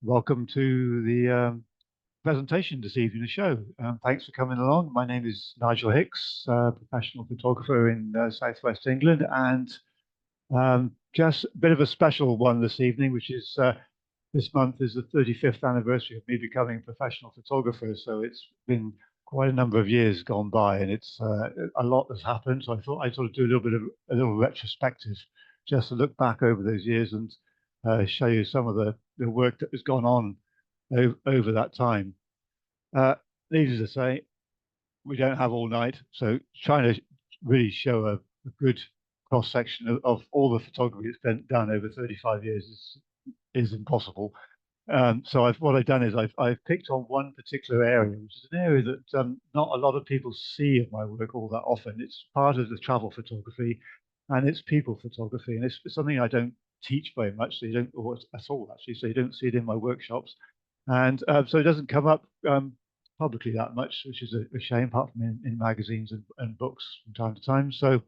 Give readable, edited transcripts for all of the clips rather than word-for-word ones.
Welcome to the presentation this evening, the show. Thanks for coming along. My name is Nigel Hicks, professional photographer in Southwest England, and just a bit of a special one this evening, which is this month is the 35th anniversary of me becoming a professional photographer. So it's been quite a number of years gone by, and it's a lot has happened. So I thought I'd sort of do a little retrospective, just to look back over those years and show you some of the work that has gone on over that time. Needless to say, we don't have all night, so trying to really show a good cross section of all the photography that's been done over 35 years is impossible. So what I've done is I've picked on one particular area, which is an area that not a lot of people see of my work all that often. It's part of the travel photography, and it's people photography, and it's something I don't teach very much. So you don't, or at all actually. So you don't see it in my workshops, and so it doesn't come up publicly that much, which is a shame, apart from in magazines and books from time to time. So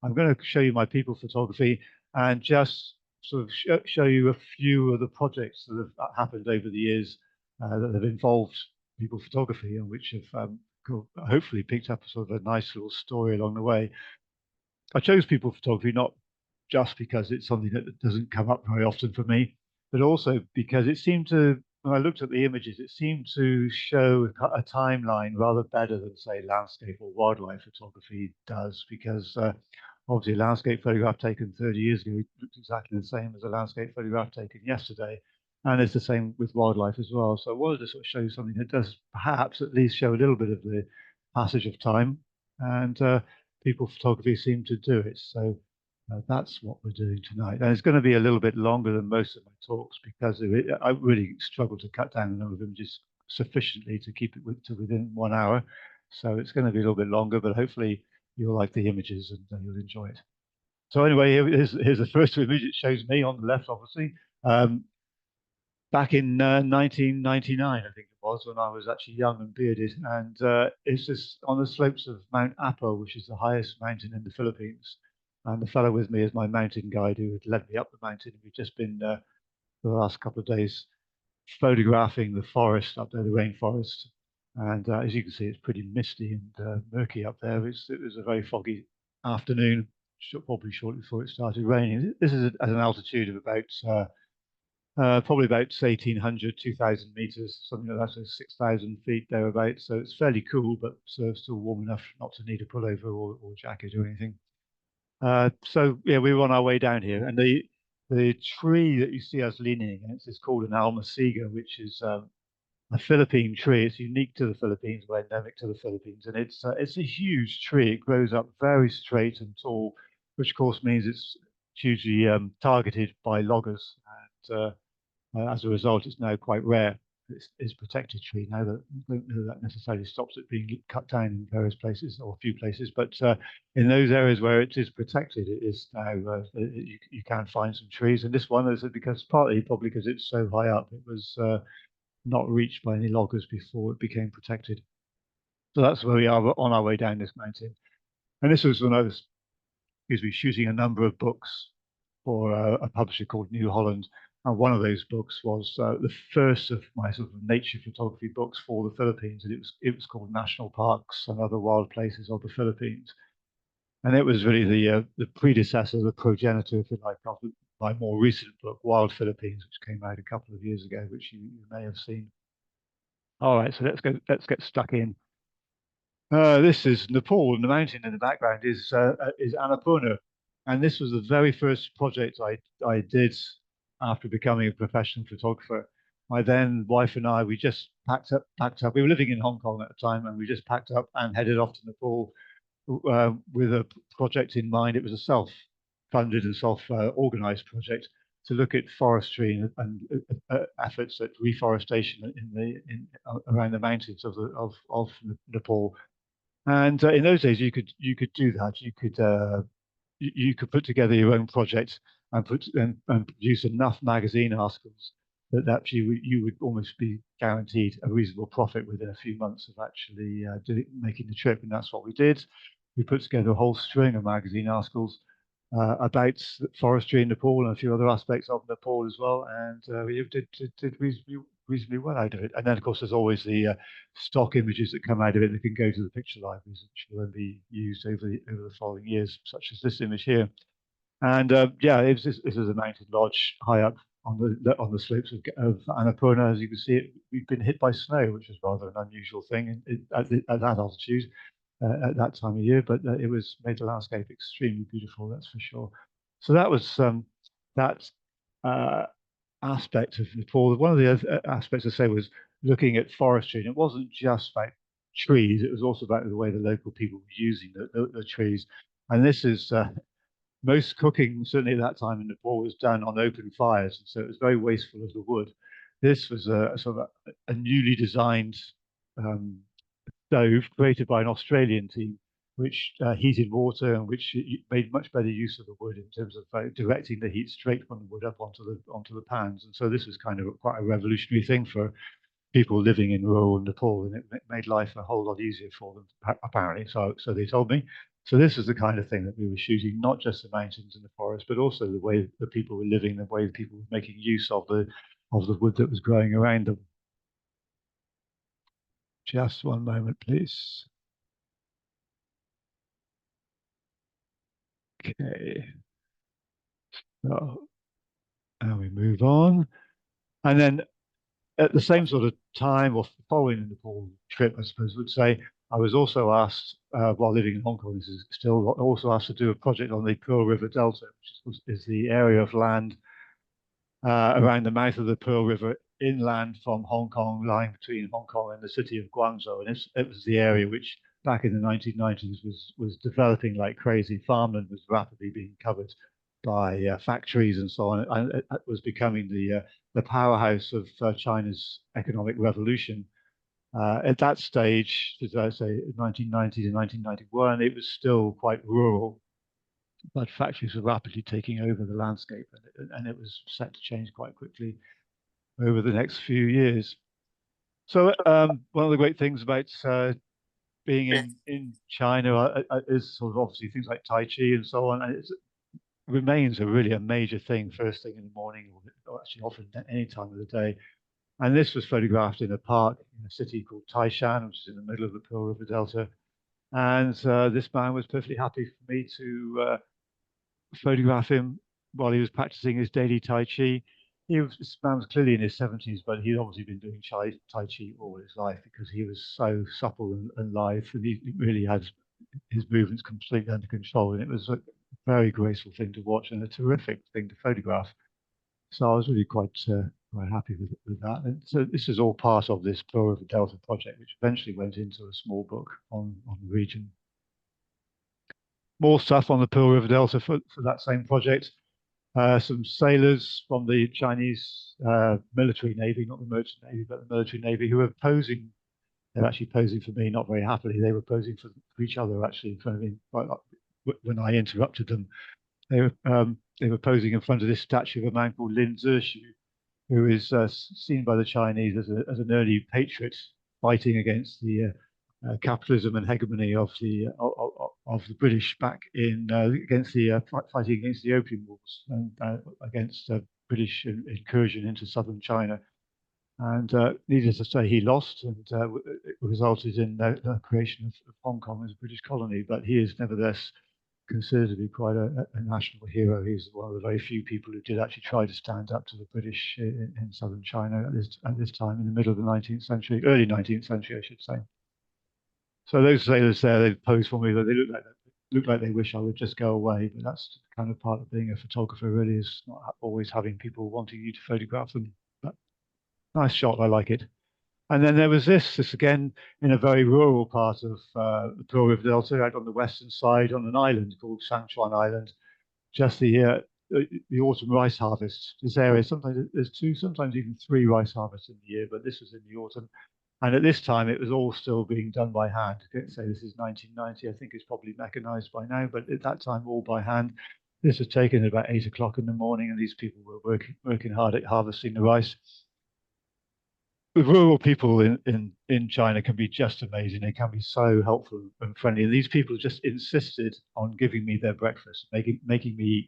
I'm going to show you my people photography and just sort of show you a few of the projects that have happened over the years that have involved people photography, and which have hopefully picked up sort of a nice little story along the way. I chose people photography not just because it's something that doesn't come up very often for me, but also because it seemed to, when I looked at the images, it seemed to show a timeline rather better than, say, landscape or wildlife photography does, because obviously a landscape photograph taken 30 years ago looks exactly the same as a landscape photograph taken yesterday. And it's the same with wildlife as well. So I wanted to sort of show you something that does perhaps at least show a little bit of the passage of time. And people photography seem to do it. So that's what we're doing tonight. And it's going to be a little bit longer than most of my talks because of it. I really struggle to cut down the number of images sufficiently to keep it to within 1 hour. So it's going to be a little bit longer, but hopefully you'll like the images and you'll enjoy it. So anyway, here's the first image. It shows me on the left, obviously. Back in 1999, I think it was, when I was actually young and bearded. And it's just on the slopes of Mount Apo, which is the highest mountain in the Philippines. And the fellow with me is my mountain guide who had led me up the mountain. We've just been for the last couple of days photographing the forest up there, the rainforest. And as you can see, it's pretty misty and murky up there. It was a very foggy afternoon, probably shortly before it started raining. This is at an altitude of about probably about 1,800, 2,000 meters, something like that, so 6,000 feet thereabouts. So it's fairly cool, but still warm enough not to need a pullover or jacket or anything. So yeah, we were on our way down here, and the tree that you see us leaning against is called an almasiga, which is a Philippine tree. It's unique to the Philippines, but endemic to the Philippines, and it's a huge tree. It grows up very straight and tall, which of course means it's hugely targeted by loggers, and as a result, it's now quite rare. It's a protected tree now. That I don't know that necessarily stops it being cut down in various places or a few places, but in those areas where it is protected, it is now you can find some trees. And this one is because partly probably because it's so high up, it was not reached by any loggers before it became protected. So that's where we are on our way down this mountain. And this was when I was, excuse me, shooting a number of books for a publisher called New Holland. And one of those books was the first of my sort of nature photography books for the Philippines, and it was called National Parks and Other Wild Places of the Philippines. And it was really the predecessor, the progenitor, if you like, of my more recent book, Wild Philippines, which came out a couple of years ago, which you may have seen. All right, so let's get stuck in. This is Nepal, and the mountain in the background is Annapurna. And this was the very first project I did after becoming a professional photographer. My then wife and I, we just packed up. We were living in Hong Kong at the time, and we just packed up and headed off to Nepal with a project in mind. It was a self-funded and self-organized project to look at forestry and efforts at reforestation around the mountains of Nepal. And in those days, you could do that. You could put together your own project and produce enough magazine articles that actually you would almost be guaranteed a reasonable profit within a few months of actually making the trip. And that's what we did. We put together a whole string of magazine articles, about forestry in Nepal and a few other aspects of Nepal as well, and we did reasonably well out of it. And then, of course, there's always the stock images that come out of it that can go to the picture libraries, which will then be used over the following years, such as this image here. And yeah, this is a mountain lodge high up on the slopes of Annapurna. As you can see, we've been hit by snow, which is rather an unusual thing at that altitude at that time of year. But it was made the landscape extremely beautiful, that's for sure. So that was that uh, aspect of Nepal. One of the other aspects I say was looking at forestry, and it wasn't just about trees; it was also about the way the local people were using the trees. And this is most cooking, certainly at that time in Nepal, was done on open fires, and so it was very wasteful of the wood. This was a sort of a newly designed um, stove created by an Australian team, which heated water and which made much better use of the wood in terms of directing the heat straight from the wood up onto the pans. And so this was kind of quite a revolutionary thing for people living in rural Nepal, and it made life a whole lot easier for them, apparently. So they told me. So this is the kind of thing that we were shooting, not just the mountains and the forest, but also the way the people were living, the way people were making use of the wood that was growing around them. Just one moment, please. Okay. So, and we move on. And then at the same sort of time or following the Nepal trip, I suppose would say, I was also asked, while living in Hong Kong, this is still also asked to do a project on the Pearl River Delta, which is the area of land around the mouth of the Pearl River inland from Hong Kong, lying between Hong Kong and the city of Guangzhou. And it was the area which back in the 1990s was developing like crazy. Farmland was rapidly being covered by factories and so on, and it was becoming the powerhouse of China's economic revolution. At that stage, as I say, 1990 to 1991, it was still quite rural, but factories were rapidly taking over the landscape, and it was set to change quite quickly over the next few years. So one of the great things about being in China is sort of obviously things like Tai Chi and so on, and it remains a really a major thing first thing in the morning, or actually often at any time of the day. And this was photographed in a park in a city called Taishan, which is in the middle of the Pearl River Delta. And this man was perfectly happy for me to photograph him while he was practicing his daily Tai Chi. This man was clearly in his 70s, but he'd obviously been doing Tai Chi all his life because he was so supple and lithe, and he really had his movements completely under control. And it was a very graceful thing to watch and a terrific thing to photograph. So I was really quite happy with that. And so this is all part of this Pearl River Delta project, which eventually went into a small book on the region. More stuff on the Pearl River Delta for that same project. Some sailors from the Chinese military navy, not the merchant navy, but the military navy, who were posing. They're actually posing for me, not very happily. They were posing for each other, actually, in front of me. When I interrupted them, they were posing in front of this statue of a man called Lin Zexu, who is seen by the Chinese as an early patriot fighting against the capitalism and hegemony of the British back in against the fighting against the Opium Wars and against British incursion into southern China. And needless to say, he lost, and it resulted in the creation of Hong Kong as a British colony. But he is nevertheless considered to be quite a national hero. He's one of the very few people who did actually try to stand up to the British in southern China at this time in the middle of the 19th century, early 19th century, I should say. So those sailors there, they posed for me, that they look like they wish I would just go away. But that's kind of part of being a photographer, really, is not always having people wanting you to photograph them. But nice shot, I like it. And then there was this again in a very rural part of the Pearl River Delta, out on the western side on an island called Shanchuan Island, just the autumn rice harvest. This area, sometimes there's two, sometimes even three rice harvests in the year, but this was in the autumn. And at this time, it was all still being done by hand. Say this is 1990. I think it's probably mechanized by now, but at that time, all by hand. This was taken at about 8 o'clock in the morning, and these people were working hard at harvesting the rice. the rural people in China can be just amazing. They can be so helpful and friendly. And these people just insisted on giving me their breakfast, making me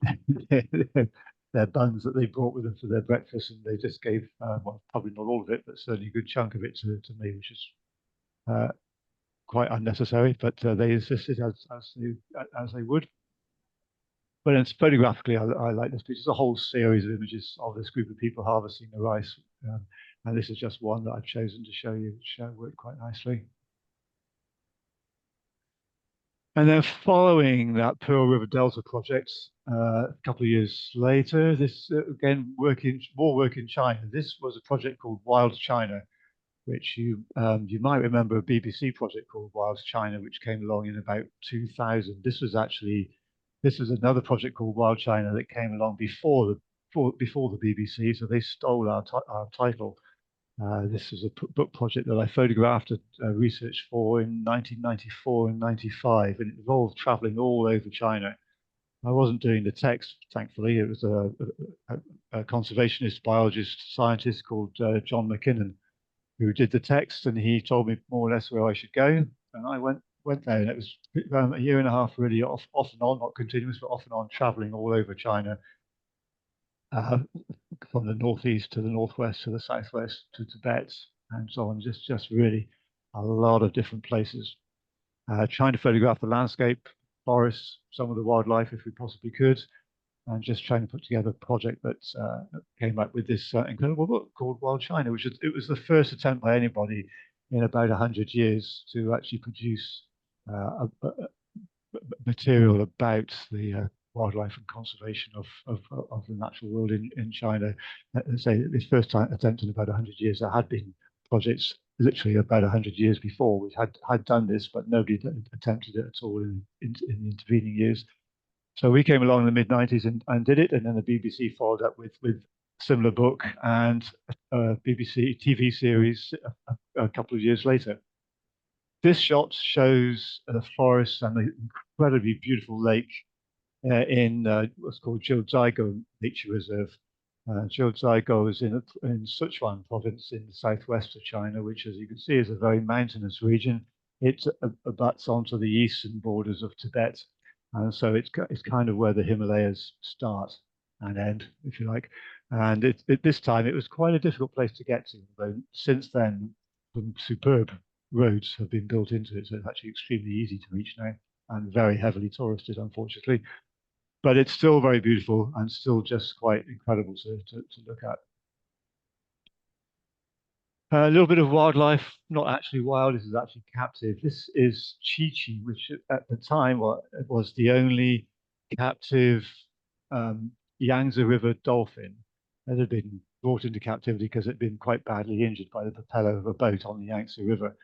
eat their buns that they brought with them for their breakfast. And they just gave, well, probably not all of it, but certainly a good chunk of it to me, which is uh, quite unnecessary. But they insisted as they would. But it's photographically, I like this picture. It's a whole series of images of this group of people harvesting the rice. And this is just one that I've chosen to show you, which worked quite nicely. And then following that Pearl River Delta project, a couple of years later, this again more work in China. This was a project called Wild China, which you might remember a BBC project called Wild China, which came along in about 2000. This was another project called Wild China that came along before the BBC, so they stole our title. This was a book project that I photographed and researched for in 1994 and 95, and it involved traveling all over China. I wasn't doing the text, thankfully. It was a conservationist, biologist, scientist called John McKinnon who did the text, and he told me more or less where I should go, and I went there, and it was a year and a half really off and on, not continuous, but off and on, traveling all over China, uh, from the northeast to the northwest to the southwest to Tibet and so on. Just really a lot of different places. Trying to photograph the landscape, forests, some of the wildlife if we possibly could, and just trying to put together a project that came up with this incredible book called Wild China, which was the first attempt by anybody in about 100 years to actually produce material about the wildlife and conservation of the natural world in China. Say this first time attempt in about 100 years. There had been projects literally about 100 years before which had done this, but nobody had attempted it at all in the intervening years. So we came along in the mid 90s and did it, and then the BBC followed up with similar book and a BBC TV series a couple of years later. This shot shows a forest and an incredibly beautiful lake in what's called Jiuzhaigo Nature Reserve. Jiuzhaigo is in Sichuan province in the southwest of China, which, as you can see, is a very mountainous region. It abuts onto the eastern borders of Tibet, and so it's kind of where the Himalayas start and end, if you like. And this time it was quite a difficult place to get to, though since then some superb roads have been built into it, so it's actually extremely easy to reach now and very heavily touristed, unfortunately. But it's still very beautiful and still just quite incredible to look at. A little bit of wildlife, not actually wild, this is actually captive. This is Chi-Chi, which at the time was the only captive um, Yangtze River dolphin that had been brought into captivity because it had been quite badly injured by the propeller of a boat on the Yangtze River.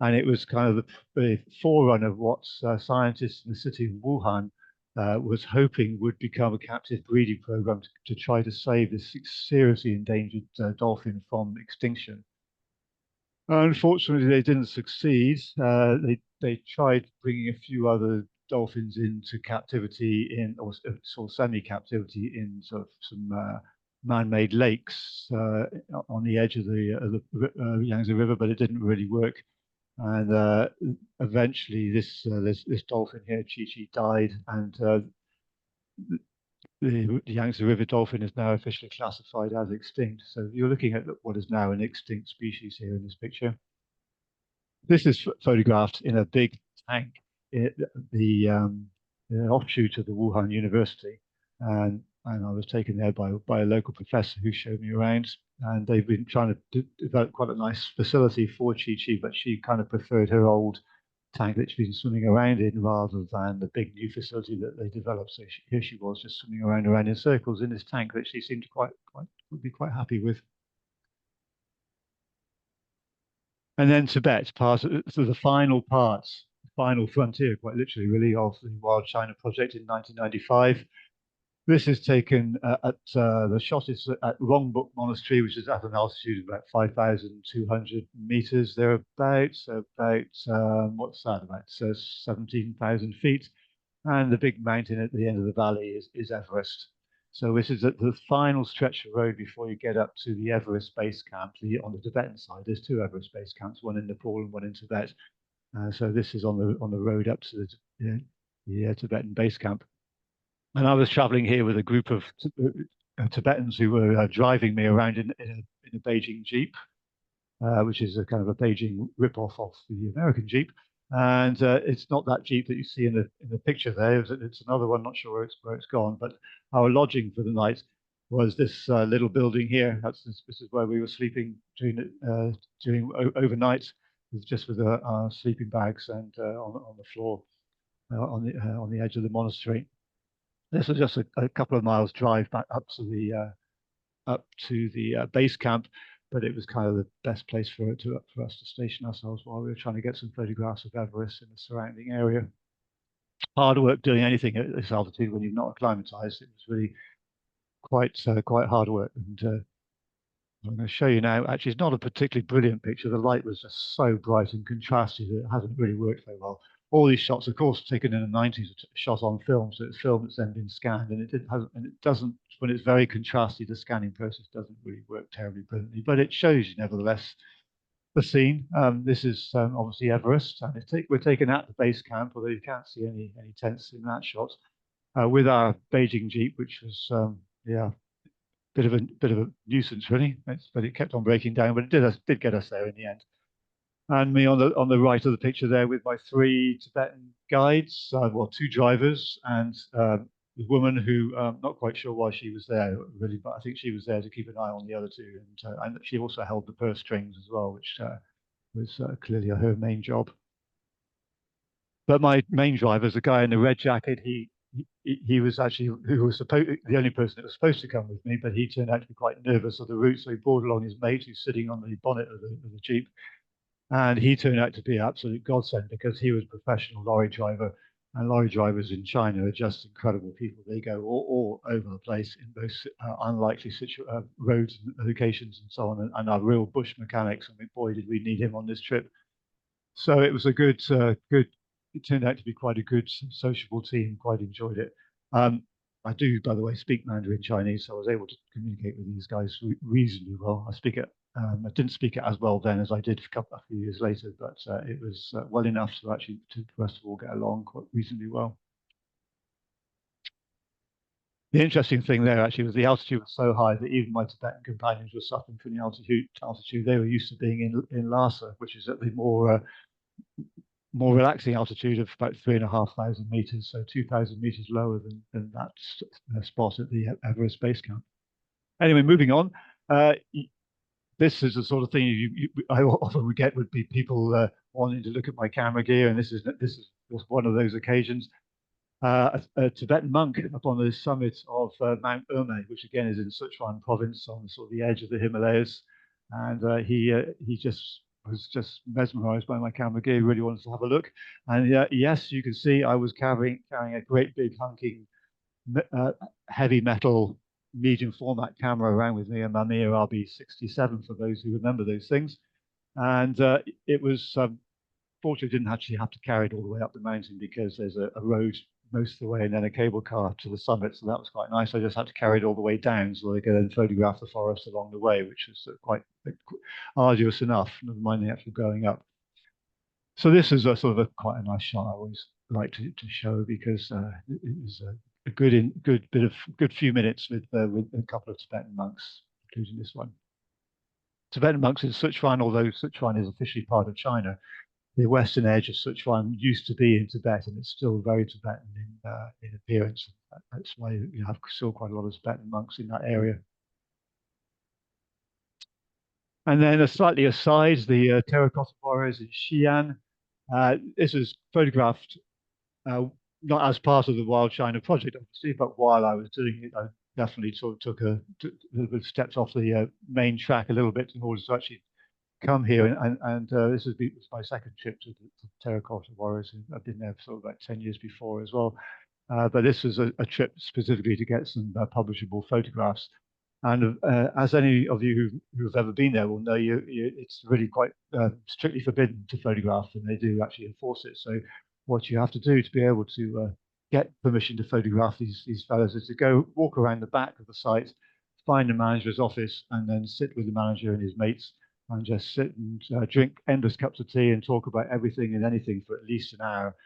And it was kind of the forerunner of what scientists in the city of Wuhan was hoping would become a captive breeding program to try to save this seriously endangered dolphin from extinction. Unfortunately, they didn't succeed. They tried bringing a few other dolphins into captivity or sort of semi-captivity in sort of some man-made lakes on the edge of the Yangtze River, but it didn't really work. And eventually, this dolphin here, Chi-Chi, died, and the Yangtze River dolphin is now officially classified as extinct. So you're looking at what is now an extinct species here in this picture. This is photographed in a big tank, at the offshoot of the Wuhan University, and I was taken there by a local professor who showed me around. And they've been trying to develop quite a nice facility for Chi Chi, but she kind of preferred her old tank that she'd been swimming around in rather than the big new facility that they developed. So here she was just swimming around in circles in this tank that she seemed quite would be quite happy with. And then Tibet, so the final parts, final frontier, quite literally, really, of the Wild China project in 1995. This is taken the shot is at Rongbuk Monastery, which is at an altitude of about 5,200 meters. They're what's that, about 17,000 feet. And the big mountain at the end of the valley is Everest. So this is the final stretch of road before you get up to the Everest base camp. On the Tibetan side, there's two Everest base camps, one in Nepal and one in Tibet. So this is on the road up to the Tibetan base camp. And I was traveling here with a group of Tibetans who were driving me around in a Beijing Jeep, which is a kind of a Beijing rip-off of the American Jeep. And it's not that Jeep that you see in the picture there. It's another one, not sure where it's gone. But our lodging for the night was this little building here. This is where we were sleeping during overnight, just with our sleeping bags and on the floor on the edge of the monastery. This was just a couple of miles drive back up to the base camp, but it was kind of the best place for us to station ourselves while we were trying to get some photographs of Everest in the surrounding area. Hard work doing anything at this altitude when you're not acclimatized. It was really quite hard work. And I'm going to show you now. Actually, it's not a particularly brilliant picture. The light was just so bright and contrasted that it hasn't really worked very well. All these shots, of course, taken in the 90s, are shot on film, so it's film that's then been scanned, and it doesn't. When it's very contrasted, the scanning process doesn't really work terribly brilliantly, but it shows you nevertheless the scene. This is obviously Everest, and we're taken at the base camp, although you can't see any tents in that shot, with our Beijing Jeep, which was yeah, bit of a nuisance really, but it kept on breaking down, but it did get us there in the end. And me on the right of the picture there with my three Tibetan guides, well, two drivers and a woman who not quite sure why she was there really, but I think she was there to keep an eye on the other two, and she also held the purse strings as well, which was clearly her main job. But my main driver is a guy in the red jacket. He was actually the only person that was supposed to come with me, but he turned out to be quite nervous of the route, so he brought along his mate who's sitting on the bonnet of the Jeep. And he turned out to be an absolute godsend because he was a professional lorry driver. And lorry drivers in China are just incredible people. They go all over the place in most unlikely roads and locations and so on, and are real bush mechanics. I mean, boy, did we need him on this trip. So it was a good. It turned out to be quite a good sociable team. Quite enjoyed it. I do, by the way, speak Mandarin Chinese, so I was able to communicate with these guys reasonably well. I didn't speak it as well then as I did a few years later, but it was well enough to actually for us to all get along quite reasonably well. The interesting thing there actually was the altitude was so high that even my Tibetan companions were suffering from the altitude. They were used to being in Lhasa, which is at the more relaxing altitude of about 3,500 meters, so 2,000 meters lower than that spot at the Everest base camp. Anyway, moving on. This is the sort of thing I often would get would be people wanting to look at my camera gear, and this is one of those occasions. A Tibetan monk up on the summit of Mount Urme, which again is in Sichuan province on sort of the edge of the Himalayas, and he was just mesmerized by my camera gear. He really wanted to have a look, and yes, you can see I was carrying a great big hunking heavy metal medium format camera around with me, a Mamiya RB67 for those who remember those things, and it was fortunately didn't actually have to carry it all the way up the mountain because there's a road most of the way and then a cable car to the summit, so that was quite nice. I just had to carry it all the way down so they could then photograph the forest along the way, which was quite arduous enough, never mind the actual going up. So this is quite a nice shot I always like to show because it was a good few minutes with a couple of Tibetan monks, including this one. Tibetan monks in Sichuan, although Sichuan is officially part of China, the western edge of Sichuan used to be in Tibet, and it's still very Tibetan in appearance. That's why you have still quite a lot of Tibetan monks in that area. And then slightly aside, the terracotta warriors in Xi'an. This was photographed not as part of the Wild China project, obviously, but while I was doing it, I definitely sort of took a little bit steps off the main track a little bit in order to actually come here, and this was my second trip to the Terracotta Warriors. I've been there for sort of about 10 years before as well. But this was a trip specifically to get some publishable photographs. And as any of you who have ever been there will know, it's really quite strictly forbidden to photograph, and they do actually enforce it. So what you have to do to be able to get permission to photograph these fellows is to go walk around the back of the site, find the manager's office, and then sit with the manager and his mates and just sit and drink endless cups of tea and talk about everything and anything for at least an hour.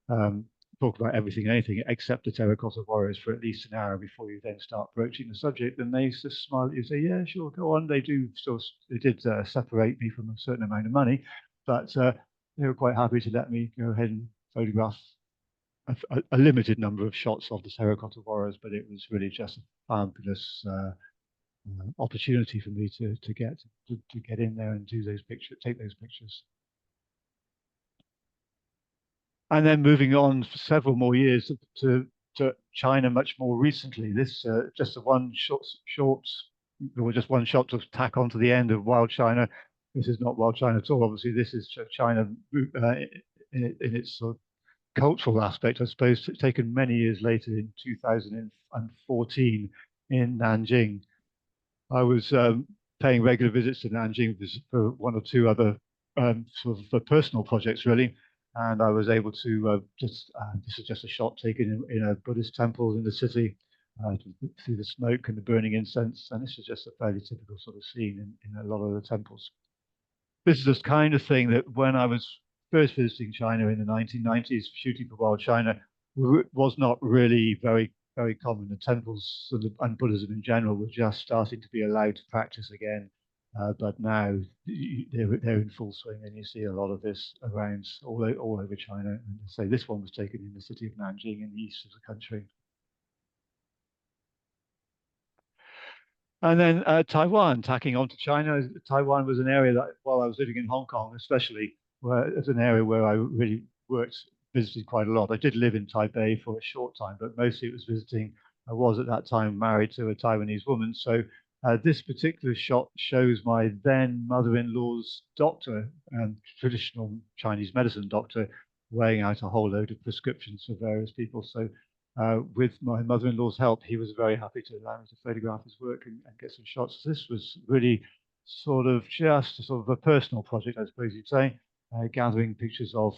Um, talk about everything and anything except the terracotta warriors for at least an hour before you then start broaching the subject. And they just smile at you and say, "Yeah, sure, go on." They do still, they did separate me from a certain amount of money, but they were quite happy to let me go ahead and photograph a limited number of shots of the terracotta warriors. But it was really just a fabulous opportunity for me to get in there and do those pictures, take those pictures. And then moving on for several more years to China much more recently. This just a one short, or just one shot to tack onto the end of Wild China. This is not Wild China at all. Obviously, this is China in its sort of cultural aspect, I suppose, taken many years later in 2014 in Nanjing. I was paying regular visits to Nanjing for one or two other sort of personal projects, really. And I was able to this is just a shot taken in a Buddhist temple in the city, through the smoke and the burning incense. And this is just a fairly typical sort of scene in a lot of the temples. This is the kind of thing that when I was first visiting China in the 1990s, shooting for Wild China was not really very common. The temples and Buddhism in general were just starting to be allowed to practice again. But now they're in full swing, and you see a lot of this around all over China. And say this one was taken in the city of Nanjing in the east of the country. And then Taiwan, tacking onto China. Taiwan was an area that, while I was living in Hong Kong, especially, where it's an area where I really worked, visited quite a lot. I did live in Taipei for a short time, but mostly it was visiting. I was at that time married to a Taiwanese woman. So this particular shot shows my then mother-in-law's doctor, traditional Chinese medicine doctor, weighing out a whole load of prescriptions for various people. So with my mother-in-law's help, he was very happy to allow me to photograph his work and get some shots. This was really sort of just a sort of a personal project, I suppose you'd say, gathering pictures of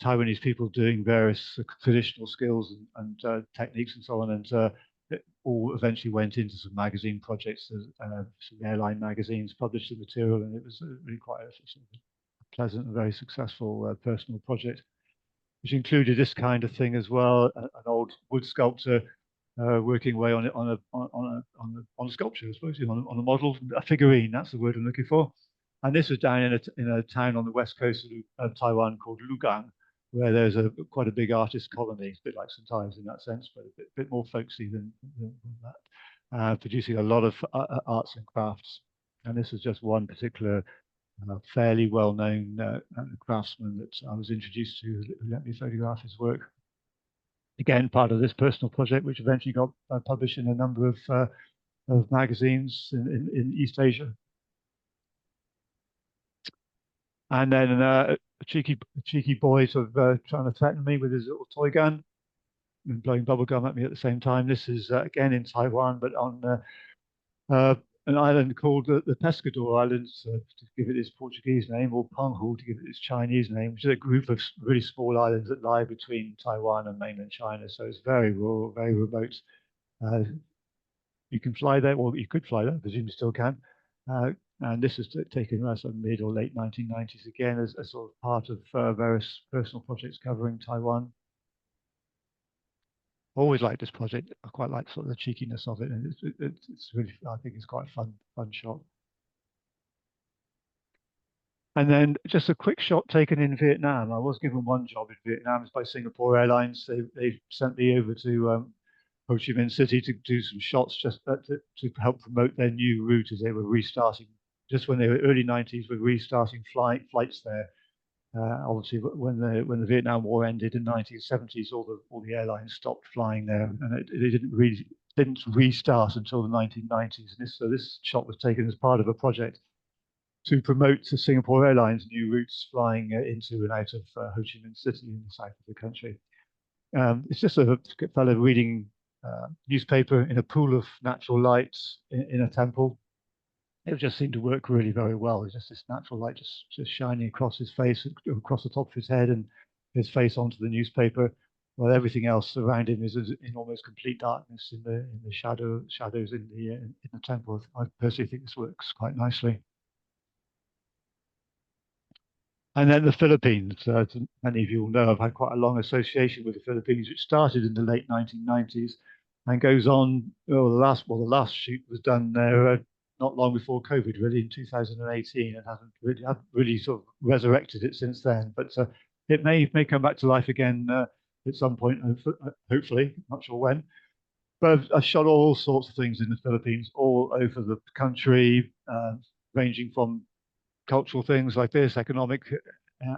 Taiwanese people doing various traditional skills and techniques and so on. And it all eventually went into some magazine projects, some airline magazines published the material, and it was really quite a sort of pleasant and very successful personal project, which included this kind of thing as well. An old wood sculptor working away on it on a sculpture, I suppose, on a model, a figurine. That's the word I'm looking for. And this was down in a town on the west coast of Taiwan called Lugang, where there's quite a big artist colony. It's a bit like St. Ives in that sense, but a bit more folksy than that. Producing a lot of arts and crafts. And this is just one particular fairly well-known craftsman that I was introduced to, who let me photograph his work. Again, part of this personal project, which eventually got published in a number of magazines in East Asia. And then a cheeky boy sort of trying to threaten me with his little toy gun and blowing bubble gum at me at the same time. This is again in Taiwan, but on an island called the Pescador Islands, to give it its Portuguese name, or Penghu to give it its Chinese name, which is a group of really small islands that lie between Taiwan and mainland China. So it's very rural, very remote. You can fly there, or you could fly there, I presume you still can. And this is taken in the mid or late 1990s again as sort of part of various personal projects covering Taiwan. Always liked this project. I quite like sort of the cheekiness of it, and it's really, I think it's quite a fun shot. And then just a quick shot taken in Vietnam. I was given one job in Vietnam. It's by Singapore Airlines. They sent me over to Ho Chi Minh City to do some shots just to help promote their new route as they were restarting. Just when they were early 90s, were restarting flights there. Obviously, when the Vietnam War ended in the 1970s, all the airlines stopped flying there, and they didn't restart until the 1990s. And this shot was taken as part of a project to promote to Singapore Airlines new routes flying into and out of Ho Chi Minh City in the south of the country. It's just a fellow reading newspaper in a pool of natural light in a temple. It just seemed to work really very well. It's just this natural light just shining across his face, across the top of his head, and his face onto the newspaper. while everything else around him is in almost complete darkness in the shadows in the temple. I personally think this works quite nicely. And then the Philippines. Many of you will know I've had quite a long association with the Philippines, which started in the late 1990s and goes on. The last shoot was done there not long before COVID, really in 2018, and hasn't really sort of resurrected it since then. But it may come back to life again at some point, hopefully. Not sure when. But I've shot all sorts of things in the Philippines, all over the country, ranging from cultural things like this, economic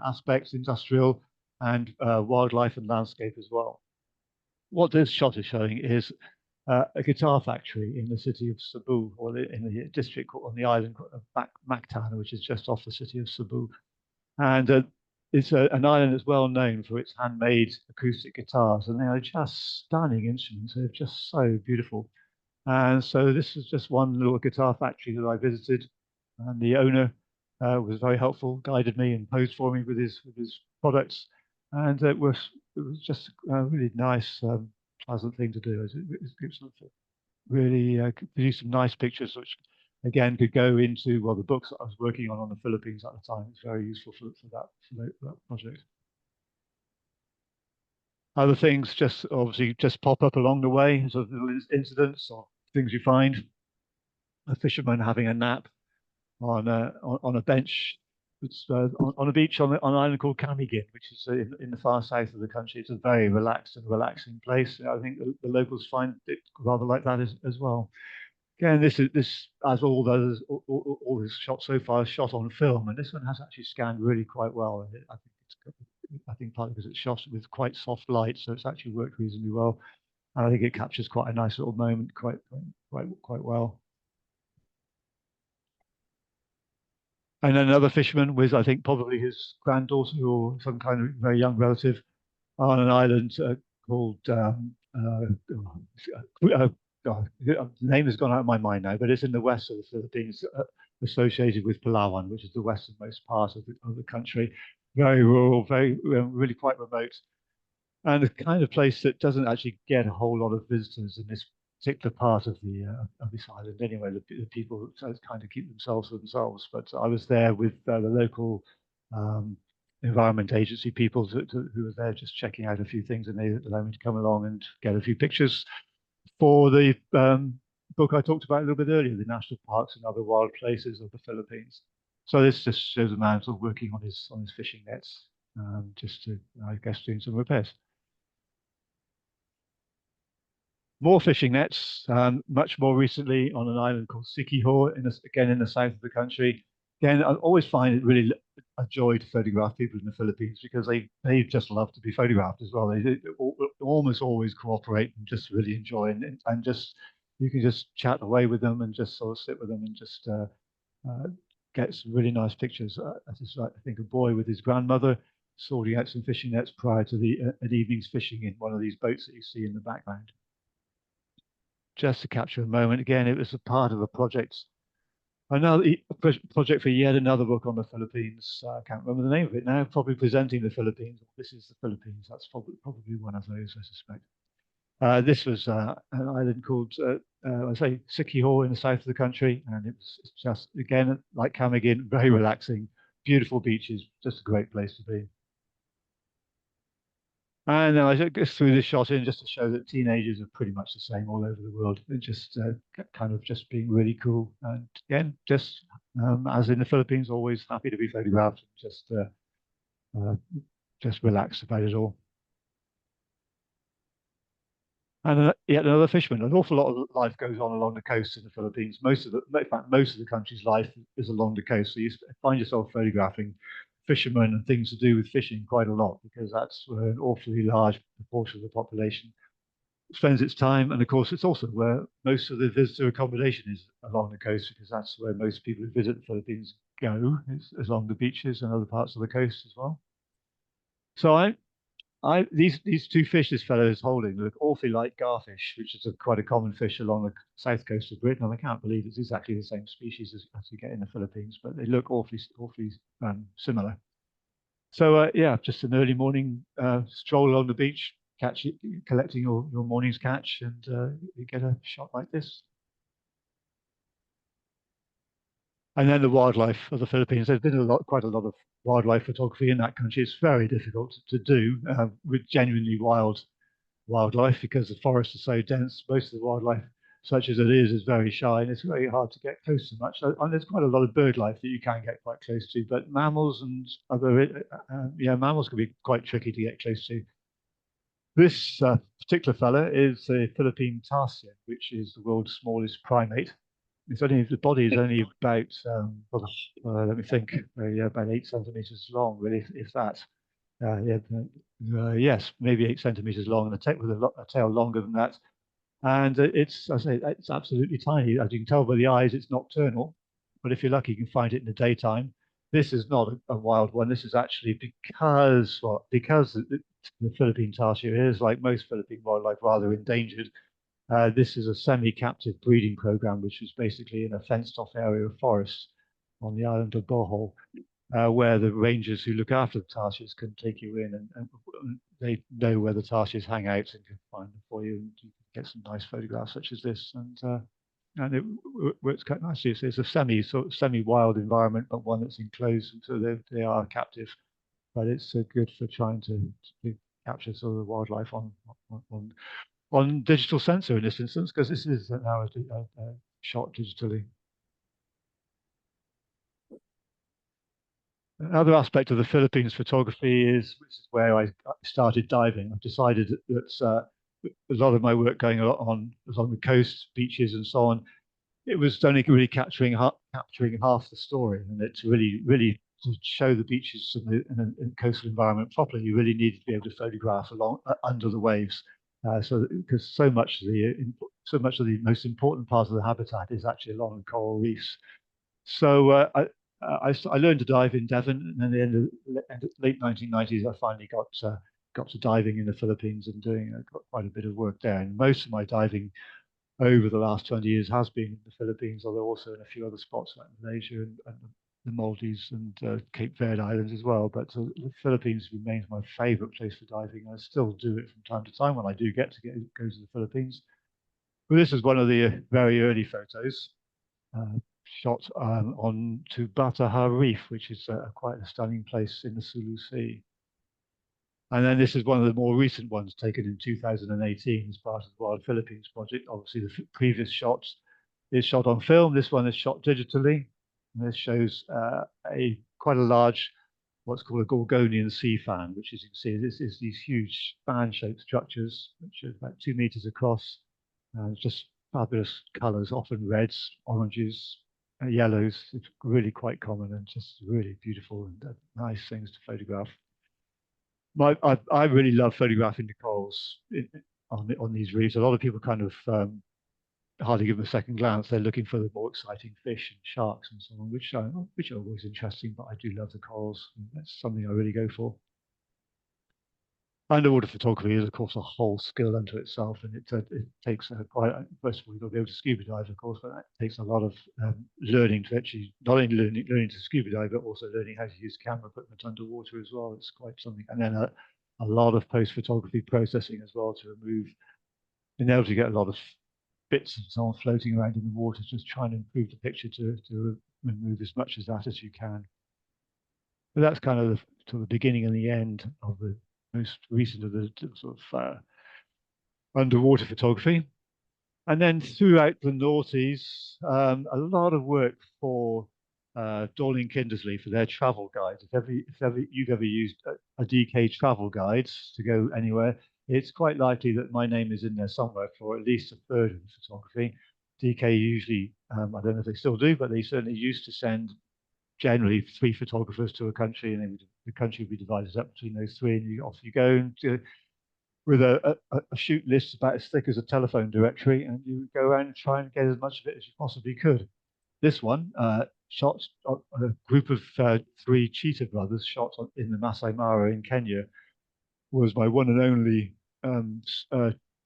aspects, industrial, and wildlife and landscape as well. What this shot is showing is a guitar factory in the city of Cebu, or in the district on the island of Mactan, which is just off the city of Cebu. And it's an island that's well known for its handmade acoustic guitars, and they are just stunning instruments. They're just so beautiful. And so this is just one little guitar factory that I visited, and the owner was very helpful, guided me and posed for me with his products, and it was just a really nice, pleasant thing to do. It really produced some nice pictures, which again could go into the books that I was working on the Philippines at the time. It's very useful for that project. Other things just obviously just pop up along the way, sort of little incidents or things you find. A fisherman having a nap on a bench. It's on a beach on an island called Camiguin, which is in the far south of the country. It's a very relaxed and relaxing place. I think the locals find it rather like that as well. Again, this as all those all this shot so far is shot on film, and this one has actually scanned really quite well. I think partly because it's shot with quite soft light, so it's actually worked reasonably well. And I think it captures quite a nice little moment quite well. And another fisherman with, I think, probably his granddaughter or some kind of very young relative on an island called the name has gone out of my mind now, but it's in the west of the Philippines, associated with Palawan, which is the westernmost part of the country. Very rural, very really quite remote, and the kind of place that doesn't actually get a whole lot of visitors in this particular part of this island. Anyway, the people kind of keep themselves to themselves. But I was there with the local um, environment agency people who were there just checking out a few things, and they allowed me to come along and get a few pictures for the book I talked about a little bit earlier, the national parks and other wild places of the Philippines. So this just shows a man sort of working on his fishing nets, just to, I guess, doing some repairs. More fishing nets, much more recently on an island called Siquijor, again in the south of the country. Again, I always find it really a joy to photograph people in the Philippines because they just love to be photographed as well. They almost always cooperate and just really enjoy and just you can just chat away with them and just sort of sit with them and just get some really nice pictures. I think a boy with his grandmother sorting out some fishing nets prior to an evening's fishing in one of these boats that you see in the background. Just to capture a moment. Again, it was a part of a project, another project for yet another book on the Philippines. I can't remember the name of it now. Probably presenting the Philippines. This is the Philippines. That's probably one of those, I suspect. This was an island called, I say, Siquijor in the south of the country, and it was just again like Camiguin, very relaxing, beautiful beaches, just a great place to be. And then I just threw this shot in just to show that teenagers are pretty much the same all over the world. They're just kind of just being really cool. And again, just as in the Philippines, always happy to be photographed, uh, just relaxed about it all. And yet another fisherman. An awful lot of life goes on along the coast in the Philippines. In fact, most of the country's life is along the coast. So you find yourself photographing fishermen and things to do with fishing quite a lot because that's where an awfully large proportion of the population spends its time. And of course, it's also where most of the visitor accommodation is along the coast because that's where most people who visit the Philippines go, is along the beaches and other parts of the coast as well. So these two fish this fellow is holding look awfully like garfish, which is quite a common fish along the south coast of Britain. And I can't believe it's exactly the same species as you get in the Philippines, but they look awfully similar. So yeah, just an early morning stroll along the beach, catch it, collecting your morning's catch, and you get a shot like this. And then the wildlife of the Philippines. There's been quite a lot of wildlife photography in that country. It's very difficult to do with genuinely wildlife because the forests are so dense. Most of the wildlife, such as it is very shy, and it's very hard to get close to much. And there's quite a lot of bird life that you can get quite close to, but mammals and other, mammals can be quite tricky to get close to. This particular fella is the Philippine tarsier, which is the world's smallest primate. The body is only about let me think, yeah, about 8 centimeters long, really, if that. Yes, maybe 8 centimeters long, and with a tail longer than that. And I say, it's absolutely tiny. As you can tell by the eyes, it's nocturnal. But if you're lucky, you can find it in the daytime. This is not a wild one. This is actually because the Philippine tarsier is, like most Philippine wildlife, rather endangered. This is a semi-captive breeding program, which is basically in a fenced-off area of forest on the island of Bohol, where the rangers who look after the tarsiers can take you in, and they know where the tarsiers hang out and can find them for you, and you can get some nice photographs such as this. And it works quite nicely. It's a semi-wild environment, but one that's enclosed, so they are captive. But it's good for trying to capture sort of the wildlife on digital sensor in this instance, because this is now a shot digitally. Another aspect of the Philippines photography which is where I started diving. I've decided that a lot of my work going on along the coast, beaches, and so on, it was only really capturing half the story, and it's really to show the beaches in the coastal environment properly. You really needed to be able to photograph along under the waves, because so much of the most important part of the habitat is actually along the coral reefs. So I learned to dive in Devon, and then the late 1990s, I finally got to diving in the Philippines and got quite a bit of work there. And most of my diving over the last 20 years has been in the Philippines, although also in a few other spots like Malaysia and the Maldives and Cape Verde Islands as well. But the Philippines remains my favorite place for diving. I still do it from time to time when I do get to go to the Philippines. But this is one of the very early photos shot on to Bataha Reef, which is quite a stunning place in the Sulu Sea. And then this is one of the more recent ones taken in 2018 as part of the Wild Philippines project. Obviously, the previous shots is shot on film. This one is shot digitally. And this shows quite a large, what's called a Gorgonian sea fan, which, as you can see, this is these huge fan-shaped structures, which are about 2 meters across. Just fabulous colors, often reds, oranges, yellows. It's really quite common and just really beautiful and nice things to photograph. I really love photographing the corals on these reefs. A lot of people kind of hardly give them a second glance. They're looking for the more exciting fish and sharks and so on, which are always interesting. But I do love the corals. That's something I really go for. Underwater photography is, of course, a whole skill unto itself, and it takes quite. First of all, you've got to be able to scuba dive, of course, but that takes a lot of learning to actually not only learning to scuba dive, but also learning how to use camera equipment underwater as well. It's quite something, and then a lot of post photography processing as well to remove, being able to get a lot of bits and so on floating around in the water, just trying to improve the picture to remove as much of that as you can. But that's kind of the beginning and the end of the most recent of the sort of underwater photography. And then throughout the noughties, a lot of work for Dorling Kindersley for their travel guides. If you've ever used a DK travel guide to go anywhere, it's quite likely that my name is in there somewhere for at least a third of the photography. DK usually, I don't know if they still do, but they certainly used to send generally 3 photographers to a country, and the country would be divided up between those 3, and off you go with a shoot list about as thick as a telephone directory, and you go around and try and get as much of it as you possibly could. This one shot a group of 3 cheetah brothers shot in the Masai Mara in Kenya was my one and only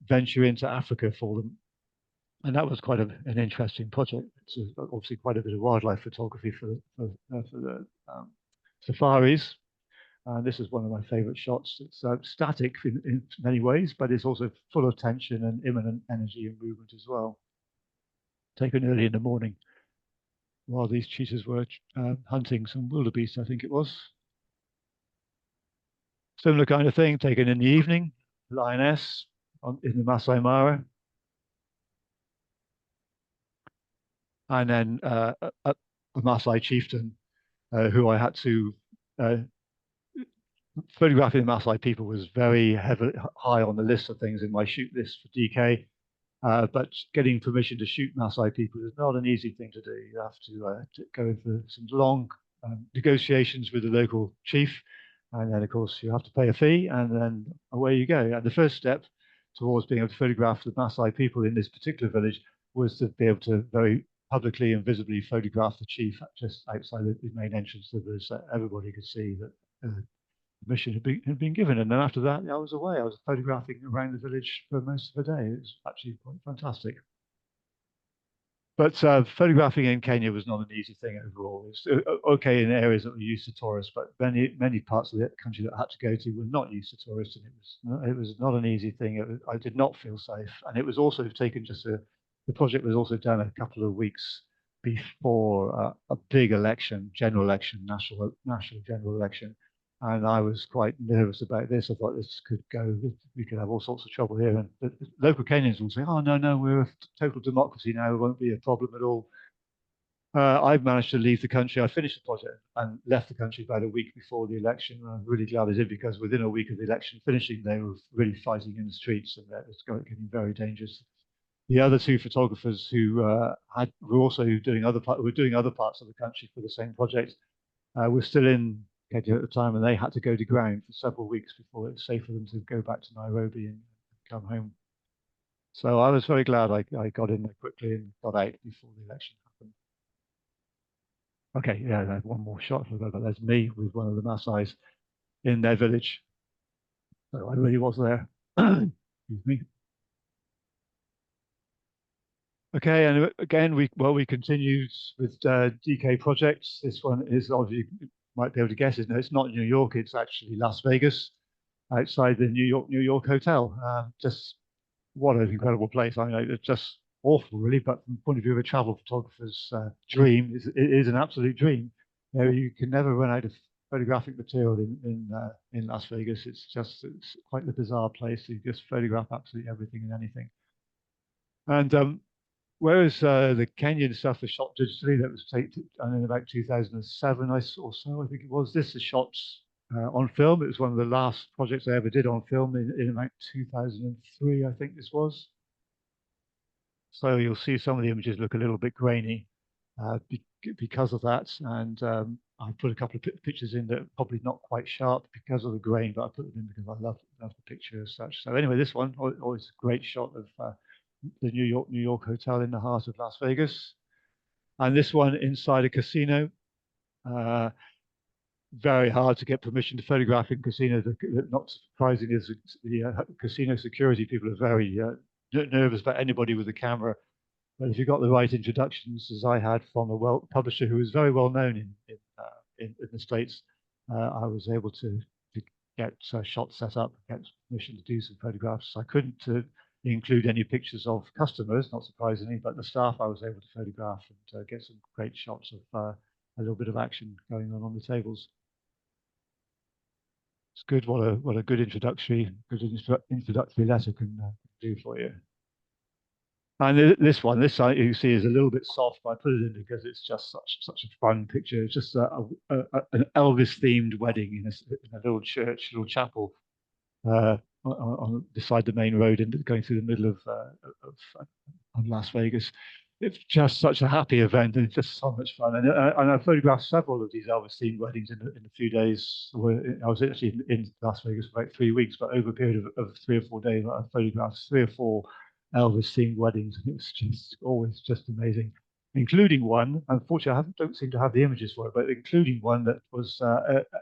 venture into Africa for them. And that was quite an interesting project. It's obviously quite a bit of wildlife photography for the safaris, And this is one of my favorite shots. It's static in many ways, but it's also full of tension and imminent energy and movement as well. Taken early in the morning while these cheetahs were hunting some wildebeest, I think it was. Similar kind of thing, taken in the evening, lioness in the Masai Mara. And then a Masai chieftain who I had to uh, photographing the Masai people was very heavily high on the list of things in my shoot list for DK. But getting permission to shoot Maasai people is not an easy thing to do. You have to go into some long negotiations with the local chief. And then, of course, you have to pay a fee, and then away you go. And the first step towards being able to photograph the Maasai people in this particular village was to be able to very publicly and visibly photograph the chief just outside the main entrance of the village so everybody could see that permission had been given. And then after that, I was away. I was photographing around the village for most of the day. It was actually quite fantastic. But photographing in Kenya was not an easy thing overall. It's okay in areas that were used to tourists, but many parts of the country that I had to go to were not used to tourists, and it was not an easy thing. I did not feel safe, and it was also taken the project was also done a couple of weeks before a big election, general election, national general election, and I was quite nervous about this. I thought this could go, we could have all sorts of trouble here. And the local Kenyans will say, "Oh no, no, we're a total democracy now. It won't be a problem at all." I've managed to leave the country. I finished the project and left the country about a week before the election. I'm really glad I did because within a week of the election finishing, they were really fighting in the streets, and it was getting very dangerous. The other two photographers who were also doing other parts of the country for the same project were still in Kenya at the time, and they had to go to ground for several weeks before it was safe for them to go back to Nairobi and come home. So I was very glad I got in there quickly and got out before the election happened. Okay, yeah, there's one more shot for that, but there's me with one of the Maasai's in their village. So I really was there. Excuse me. Okay, and again, we continued with DK projects. This one is obviously, you might be able to guess it. No, it's not New York. It's actually Las Vegas, outside the New York hotel. Just what an incredible place! I mean, it's just awful, really. But from the point of view of a travel photographer's dream, it is an absolute dream. You can never run out of photographic material in Las Vegas. It's quite a bizarre place. You just photograph absolutely everything and anything. And whereas the Kenyan stuff was shot digitally, that was taken in about 2007 or so, I think it was. This is shot on film. It was one of the last projects I ever did on film in about 2003, I think this was. So you'll see some of the images look a little bit grainy because of that. And I put a couple of pictures in that are probably not quite sharp because of the grain, but I put them in because I love the picture as such. So anyway, this one always a great shot of the New York hotel in the heart of Las Vegas, and this one inside a casino. Uh, Very hard to get permission to photograph in casinos. Not surprisingly, the casino security people are very nervous about anybody with a camera. But if you got the right introductions, as I had from a publisher who was very well known in the States, I was able to get shots set up, get permission to do some photographs. I couldn't include any pictures of customers, not surprisingly, but the staff I was able to photograph and get some great shots of a little bit of action going on the tables. It's good what a good introductory letter can do for you. And this site you see is a little bit soft, but I put it in because it's just such a fun picture. It's just an Elvis themed wedding in a little church, little chapel beside the main road and going through the middle of Las Vegas. It's just such a happy event and it's just so much fun. And I photographed several of these Elvis themed weddings in a few days. I was actually in Las Vegas for about 3 weeks, but over a period of 3 or 4 days, I photographed 3 or 4 Elvis themed weddings, and it was just always just amazing. Including one, unfortunately, I don't seem to have the images for it, but including one that was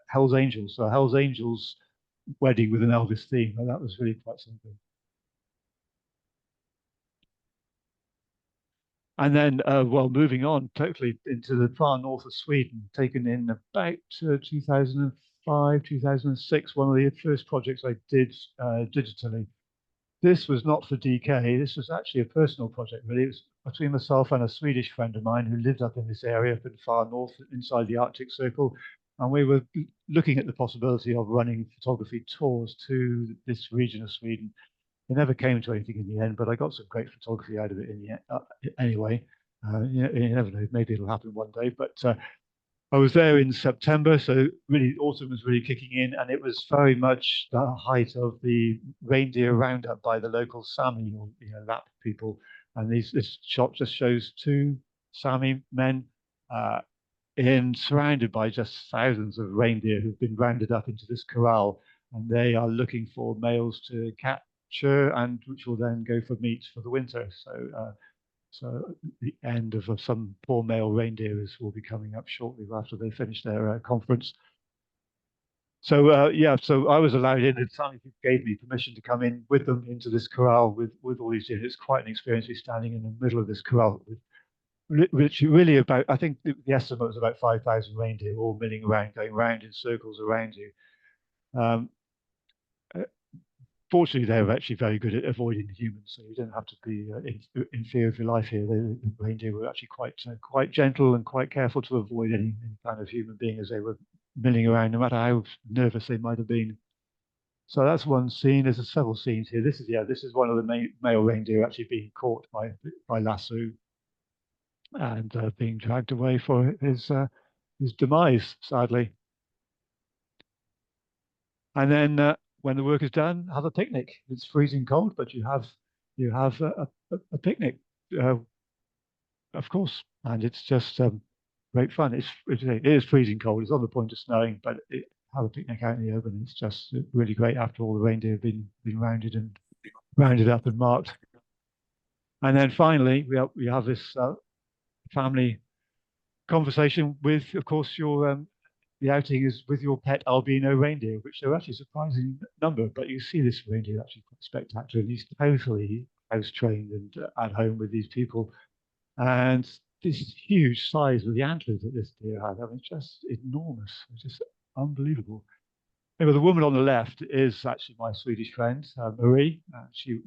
Hell's Angels. So Hell's Angels wedding with an Elvis theme, and that was really quite something. And then, moving on totally into the far north of Sweden, taken in about 2003, 2005, 2006, one of the first projects I did digitally. This was not for DK. This was actually a personal project, really. It was between myself and a Swedish friend of mine who lived up in this area, up in far north, inside the Arctic Circle. And we were looking at the possibility of running photography tours to this region of Sweden. It never came to anything in the end, but I got some great photography out of it in the end, anyway. You never know, maybe it'll happen one day. But I was there in September, so really autumn was really kicking in, and it was very much the height of the reindeer roundup by the local Sami or Lap people. And this shot just shows two Sami men uh, surrounded by just thousands of reindeer who've been rounded up into this corral, and they are looking for males to capture, and which will then go for meat for the winter. So the end of some poor male reindeers will be coming up shortly after they finish their conference. So yeah, so I was allowed in, and Sami gave me permission to come in with them into this corral with all these deer. It's quite an experience. We're standing in the middle of this corral with which really about, I think the estimate was about 5,000 reindeer all milling around, going round in circles around you. Um, uh, Fortunately, they were actually very good at avoiding the humans, so you don't have to be in fear of your life here. The reindeer were actually quite gentle and quite careful to avoid any kind of human being as they were milling around, no matter how nervous they might have been. So that's one scene. There's several scenes here. This is one of the male reindeer actually being caught by lasso and being dragged away for his demise, sadly. And then when the work is done, have a picnic. It's freezing cold, but you have a picnic, uh, of course, and it's just great fun. It is freezing cold. It's on the point of snowing, but have a picnic out in the open. It's just really great after all the reindeer have been rounded up and marked. And then finally, we have this family conversation with, of course, the outing is with your pet albino reindeer, which are actually a surprising number. But you see this reindeer actually quite spectacular. And he's totally house trained and at home with these people. And this huge size of the antlers that this deer had, I mean, just enormous, just unbelievable. Anyway, the woman on the left is actually my Swedish friend, Marie. It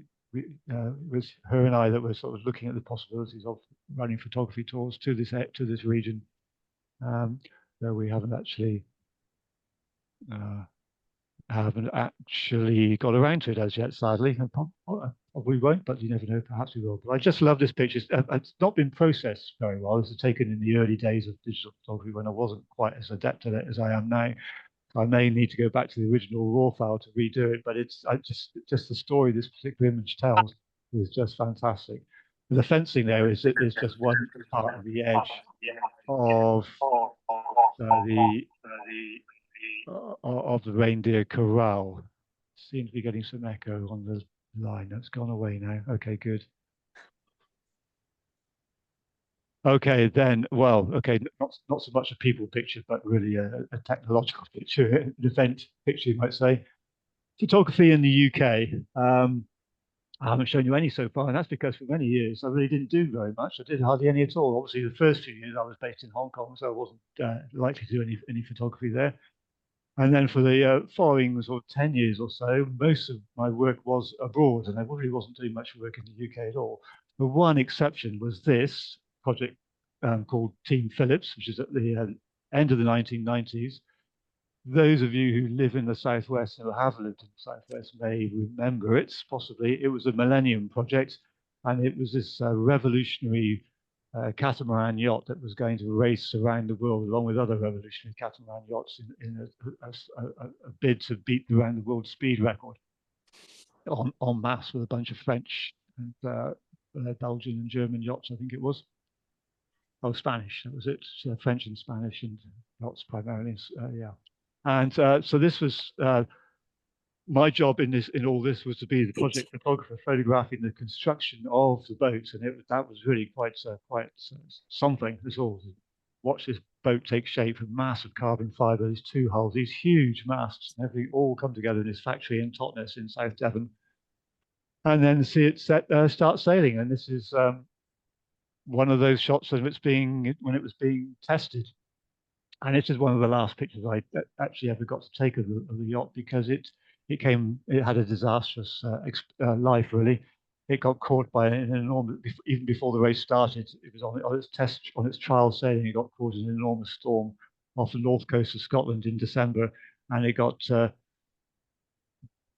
was her and I that were sort of looking at the possibilities of running photography tours to this region. Though we uh, haven't actually got around to it as yet, sadly. And probably won't, but you never know. Perhaps we will. But I just love this picture. It's not been processed very well. This was taken in the early days of digital photography when I wasn't quite as adept at it as I am now. I may need to go back to the original raw file to redo it, but it's just the story this particular image tells is just fantastic. The fencing there is just one part of the edge of the of the reindeer corral. Seems to be getting some echo on the line. That's gone away now. Okay, good. Okay, then, well, okay, not so much a people picture, but really a technological picture, an event picture, you might say. Photography in the UK. I haven't shown you any so far, and that's because for many years I really didn't do very much. I did hardly any at all. Obviously, the first few years I was based in Hong Kong, so I wasn't likely to do any photography there. And then for the following sort of 10 years or so, most of my work was abroad, and I really wasn't doing much work in the UK at all. The one exception was this project called Team Phillips, which is at the end of the 1990s. Those of you who live in the Southwest or have lived in the Southwest may remember it, possibly. It was a Millennium project, and it was this revolutionary catamaran yacht that was going to race around the world along with other revolutionary catamaran yachts in a bid to beat the round the world speed record en masse with a bunch of French and Belgian and German yachts, I think it was. Oh, Spanish, that was it. French and Spanish and yachts primarily. Yeah. And so this was my job in all this was to be the project photographer, photographing the construction of the boat, and that was really quite something. This all watch this boat take shape from massive carbon fibre, these two hulls, these huge masts, and everything all come together in this factory in Totnes in South Devon, and then see it start sailing. And this is one of those shots when it was being tested. and this is one of the last pictures I actually ever got to take of the yacht because it had a disastrous life really. It got caught by an enormous, even before the race started, it was on its trial sailing, it got caught in an enormous storm off the north coast of Scotland in December, and it got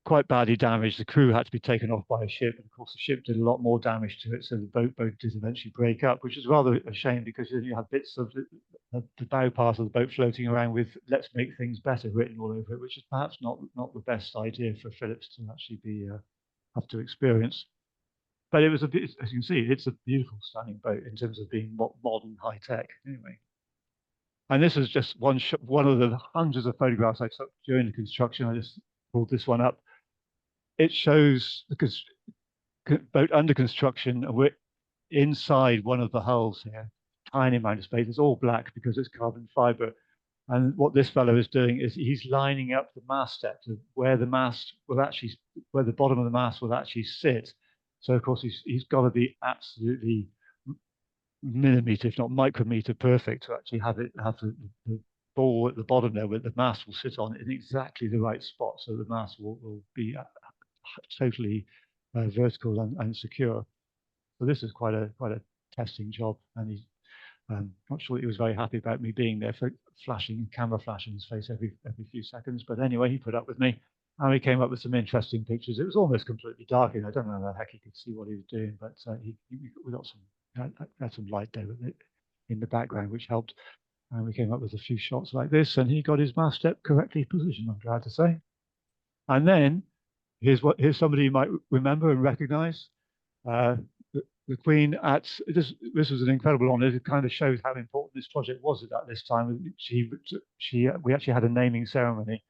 quite badly damaged. The crew had to be taken off by a ship, and of course the ship did a lot more damage to it, so the boat did eventually break up, which is rather a shame because then you have bits of the bow part of the boat floating around with "Let's make things better" written all over it, which is perhaps not the best idea for Phillips to actually be have to experience. But it was a bit, as you can see, it's a beautiful, stunning boat in terms of being modern, high tech. Anyway, and this is just one of the hundreds of photographs I took during the construction. I just pulled this one up. It shows the boat under construction, and we're inside one of the hulls here. Tiny amount of space. It's all black because it's carbon fiber. And what this fellow is doing is he's lining up the mast steps of where the mast will actually, where the bottom of the mast will actually sit. So of course he's got to be absolutely millimeter, if not micrometer, perfect to actually have the ball at the bottom there where the mast will sit on in exactly the right spot, so the mast will be totally vertical and secure. So this is quite a testing job, and he's not sure he was very happy about me being there for flashing camera flash in his face every few seconds. But anyway, he put up with me, and we came up with some interesting pictures. It was almost completely dark, and I don't know how the heck he could see what he was doing, but we got had some light there in the background, which helped. And we came up with a few shots like this, and he got his mast step correctly positioned, I'm glad to say. And then here's somebody you might remember and recognize. Uh, the Queen at this was an incredible honor. It kind of shows how important this project was at this time. We actually had a naming ceremony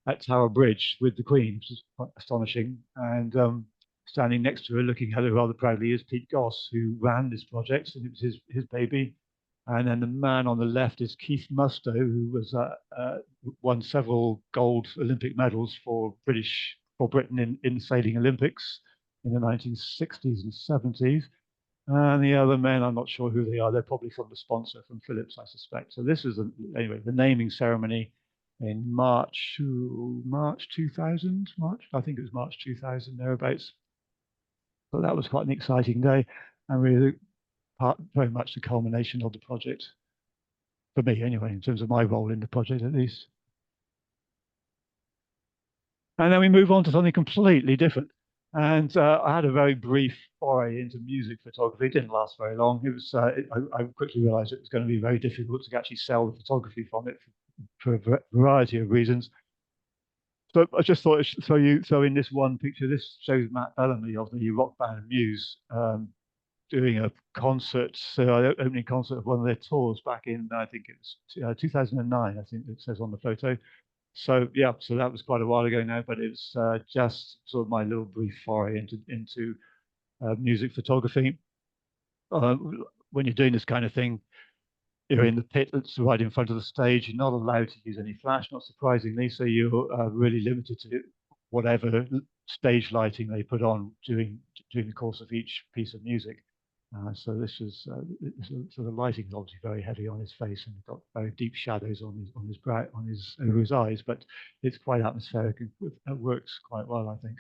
at Tower Bridge with the Queen, which is quite astonishing. And standing next to her, looking at her rather proudly, is Pete Goss, who ran this project, and it was his baby. And then the man on the left is Keith Musto, who was won several gold Olympic medals for Britain in sailing Olympics in the 1960s and 70s. And the other men, I'm not sure who they are. They're probably from the sponsor, from Phillips, I suspect. So this is anyway the naming ceremony in March 2000. I think it was March 2000 thereabouts. So that was quite an exciting day, and really very much the culmination of the project for me, anyway, in terms of my role in the project at least. And then we move on to something completely different. And I had a very brief foray into music photography. It didn't last very long. It was I quickly realized it was going to be very difficult to actually sell the photography from it for a variety of reasons. So I just thought I'd throw in this one picture. This shows Matt Bellamy of the rock band Muse doing a concert, opening concert of one of their tours back in, I think it was 2009, I think it says on the photo. So yeah, so that was quite a while ago now, but it's just sort of my little brief foray into music photography. When you're doing this kind of thing, you're in the pit that's right in front of the stage. You're not allowed to use any flash, not surprisingly. So you're really limited to whatever stage lighting they put on during the course of each piece of music. So this is so the lighting is obviously very heavy on his face, and got very deep shadows on his brow, over his eyes. But it's quite atmospheric, and it works quite well, I think.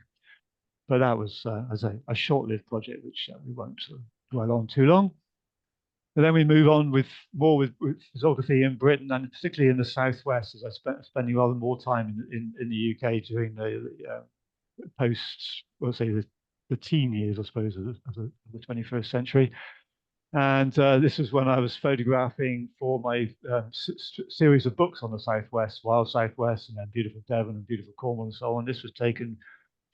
But that was as a short-lived project, which we won't dwell on too long. And then we move on with more with photography in Britain, and particularly in the southwest, as I spending rather more time in the UK during the post, we'll say the teen years, I suppose, of the 21st century. And this is when I was photographing for my series of books on the Southwest, Wild Southwest, and then Beautiful Devon and Beautiful Cornwall and so on. This was taken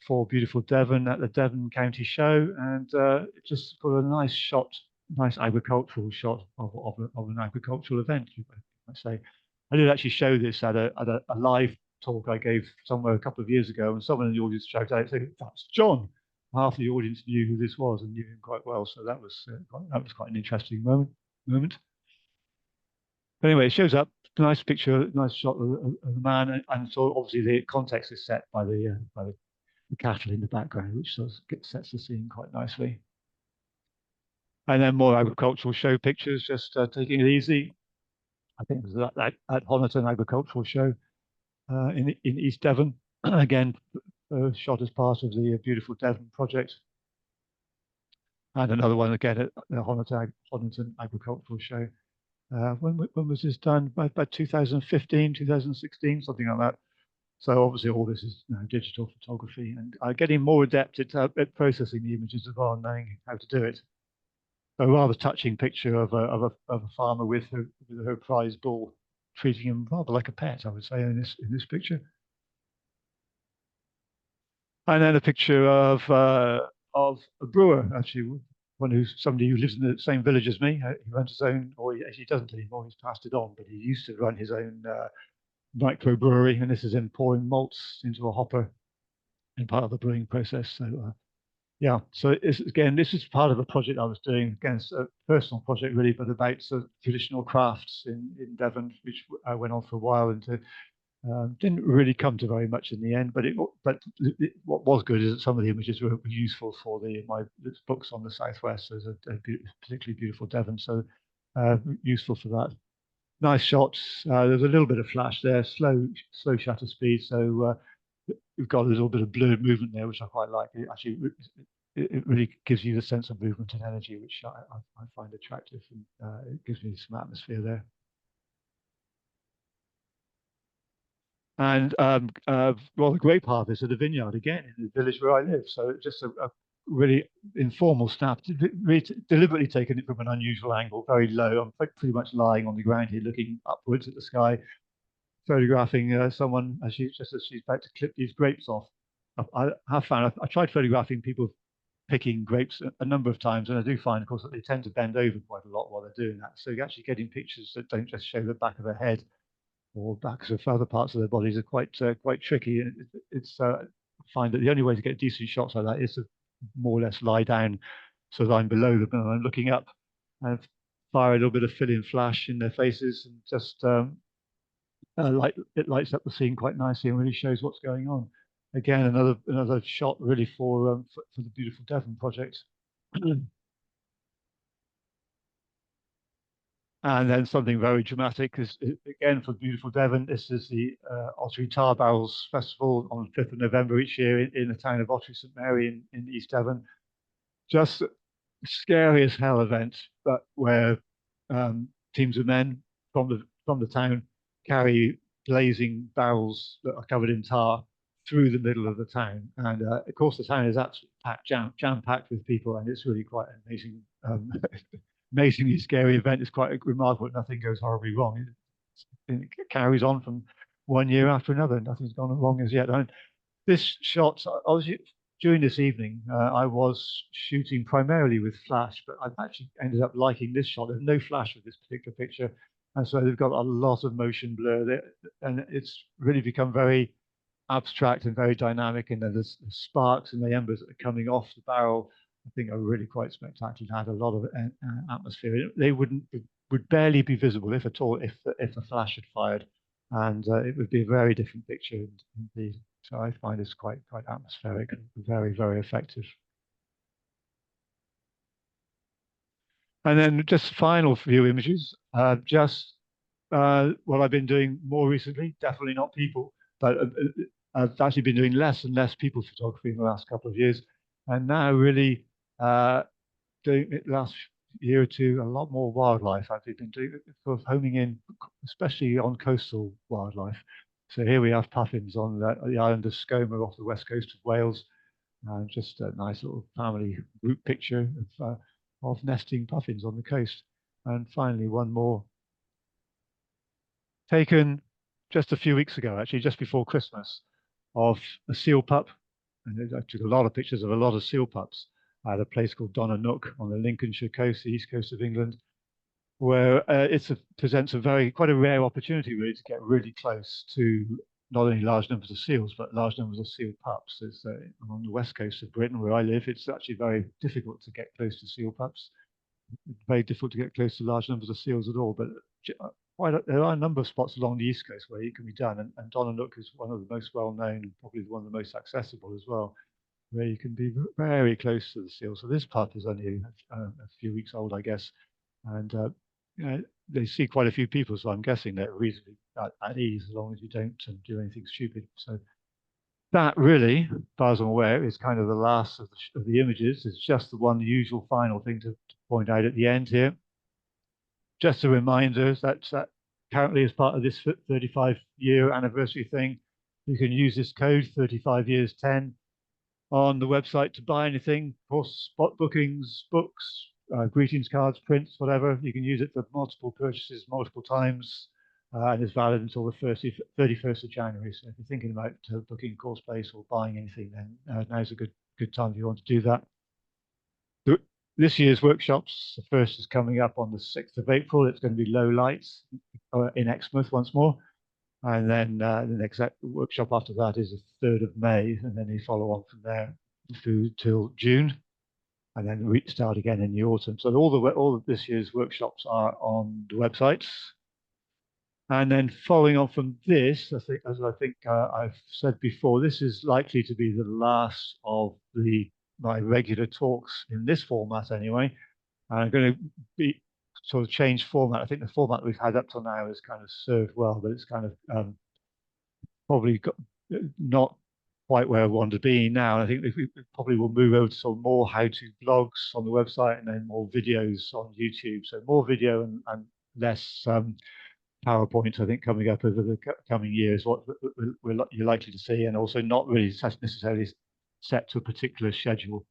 for Beautiful Devon at the Devon County Show, and just got a nice shot, nice agricultural shot of an agricultural event, you might say. I did actually show this at a live talk I gave somewhere a couple of years ago, and someone in the audience shouted out, saying, "That's John." Half the audience knew who this was and knew him quite well, so that was quite an interesting moment. But anyway, it shows up, nice picture, nice shot of the man, and so obviously the context is set by the cattle in the background, which sort of sets the scene quite nicely. And then more agricultural show pictures, just taking it easy. I think it was at Honiton Agricultural Show in East Devon. Again, shot as part of the Beautiful Devon project. And another one again at the Honiton Agricultural Show. When was this done? By 2015, 2016, something like that. So obviously all this is digital photography, and getting more adept at processing the images as well, knowing how to do it. A rather touching picture of a farmer with her prize bull, treating him rather like a pet, I would say, in this picture. And then a picture of a brewer, actually, somebody who lives in the same village as me. He runs his own, or he actually doesn't anymore. He's passed it on, but he used to run his own microbrewery, and this is him pouring malts into a hopper in part of the brewing process. So yeah, so again, this is part of a project I was doing. Again, it's a personal project really, but about traditional crafts in Devon, which I went on for a while and didn't really come to very much in the end. But what was good is that some of the images were useful for my books on the southwest. There's a particularly beautiful Devon, so useful for that. Nice shots. There's a little bit of flash there, slow shutter speed, so we've got a little bit of blurred movement there, which I quite like. It really gives you the sense of movement and energy, which I find attractive, and it gives me some atmosphere there. And well, the grape harvest at a vineyard again in the village where I live. So it's just a really informal snap, really deliberately taken it from an unusual angle, very low. I'm pretty much lying on the ground here, looking upwards at the sky, photographing someone as she's about to clip these grapes off. I have found I tried photographing people picking grapes a number of times, and I do find, of course, that they tend to bend over quite a lot while they're doing that. So you're actually getting pictures that don't just show the back of their head or backs of other parts of their bodies are quite tricky. It's I find that the only way to get decent shots like that is to more or less lie down so that I'm below them and I'm looking up and fire a little bit of fill-in flash in their faces, and just it lights up the scene quite nicely and really shows what's going on. Again, another shot really for the Beautiful Devon project. And then something very dramatic is, again, for Beautiful Devon. This is the Ottery Tar Barrels Festival on the 5th of November each year in the town of Ottery St Mary in East Devon. Just scary as hell event, but where teams of men from the town carry blazing barrels that are covered in tar through the middle of the town. And of course, the town is absolutely jam packed with people, and it's really quite an amazing, amazingly scary event. It's quite remarkable that nothing goes horribly wrong. It carries on from one year after another. Nothing's gone wrong as yet. And this shot, during this evening, I was shooting primarily with flash, but I've actually ended up liking this shot. There's no flash with this particular picture, and so they've got a lot of motion blur there, and it's really become very abstract and very dynamic. And then there's sparks and the embers that are coming off the barrel. I think are really quite spectacular. Had a lot of atmosphere. They would barely be visible, if at all, if the flash had fired, and it would be a very different picture indeed. So I find this quite atmospheric and very, very effective. And then just final few images, just what I've been doing more recently, definitely not people, but I've actually been doing less and less people photography in the last couple of years. And now really doing it last year or two, a lot more wildlife. I've been doing sort of homing in, especially on coastal wildlife. So here we have puffins on the island of Skoma off the west coast of Wales. Just a nice little family group picture of nesting puffins on the coast. And finally, one more taken just a few weeks ago, actually, just before Christmas, of a seal pup. And I took a lot of pictures of a lot of seal pups at a place called Nook on the Lincolnshire coast, the east coast of England, where it presents quite a rare opportunity really to get really close to not only large numbers of seals, but large numbers of seal pups. It's on the west coast of Britain where I live. It's actually very difficult to get close to seal pups. It's very difficult to get close to large numbers of seals at all. But there are a number of spots along the east coast where it can be done, and Nook is one of the most well-known and probably one of the most accessible as well, where you can be very close to the seal. So this pup is only a few weeks old, I guess, and you know, they see quite a few people, so I'm guessing they're reasonably at ease as long as you don't do anything stupid. So that really, as far as I'm aware, is kind of the last of the images. It's just the one usual final thing to point out at the end here. Just a reminder that currently, as part of this 35-year anniversary thing, you can use this code 35 years 10 on the website to buy anything, of course, spot bookings, books, greetings cards, prints, whatever. You can use it for multiple purchases, multiple times, and it's valid until the 31st of January. So if you're thinking about booking a course place or buying anything, then now's a good time if you want to do that. This year's workshops, the first is coming up on the 6th of April. It's going to be low lights in Exmouth once more. And then the next workshop after that is the 3rd of May. And then they follow on from there through till June. And then we start again in the autumn. So all of this year's workshops are on the websites. And then following on from this, as I think I've said before, this is likely to be the last of my regular talks in this format anyway. And I'm going to be sort of change format. I think the format we've had up till now has kind of served well, but it's kind of probably not quite where I want to be now. And I think we probably will move over to sort of more how-to blogs on the website and then more videos on YouTube. So more video and less PowerPoint, I think, coming up over the coming years, what you're likely to see, and also not really necessarily set to a particular schedule.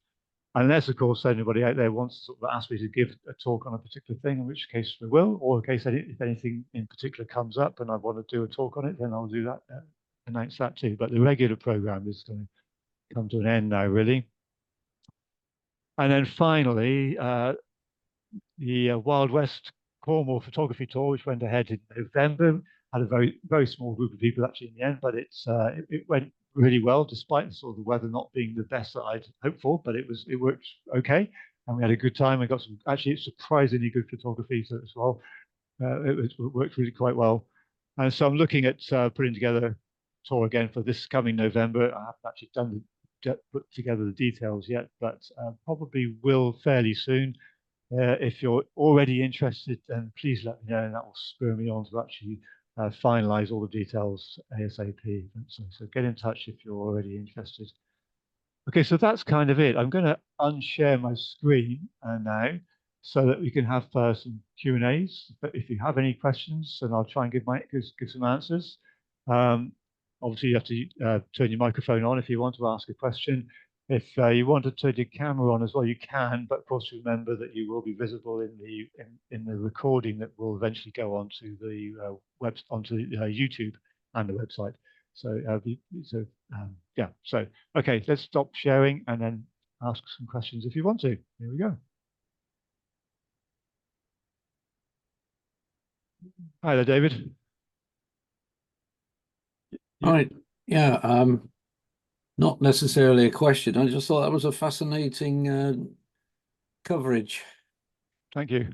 Unless, of course, anybody out there wants to sort of ask me to give a talk on a particular thing, in which case we will, or in case if anything in particular comes up and I want to do a talk on it, then I'll do that, announce that too. But the regular program is going to come to an end now, really. And then finally, the Wild West Cornwall photography tour, which went ahead in November, had a very small group of people actually in the end, but it went really well, despite the sort of the weather not being the best that I'd hoped for, but it worked okay, and we had a good time. We got some actually surprisingly good photography as well. It worked really quite well, and so I'm looking at putting together a tour again for this coming November. I haven't actually put together the details yet, but probably will fairly soon. If you're already interested, then please let me know, and that will spur me on to actually finalize all the details ASAP. So get in touch if you're already interested. Okay, so that's kind of it. I'm going to unshare my screen now so that we can have some Q&As. But if you have any questions, then I'll try and give some answers. Obviously, you have to turn your microphone on if you want to ask a question. If you want to turn your camera on as well, you can, but of course remember that you will be visible in the recording that will eventually go onto the YouTube and the website. So yeah. So okay, let's stop sharing and then ask some questions if you want to. Here we go. Hi there, David. Right. Yeah. Not necessarily a question. I just thought that was a fascinating coverage. Thank you.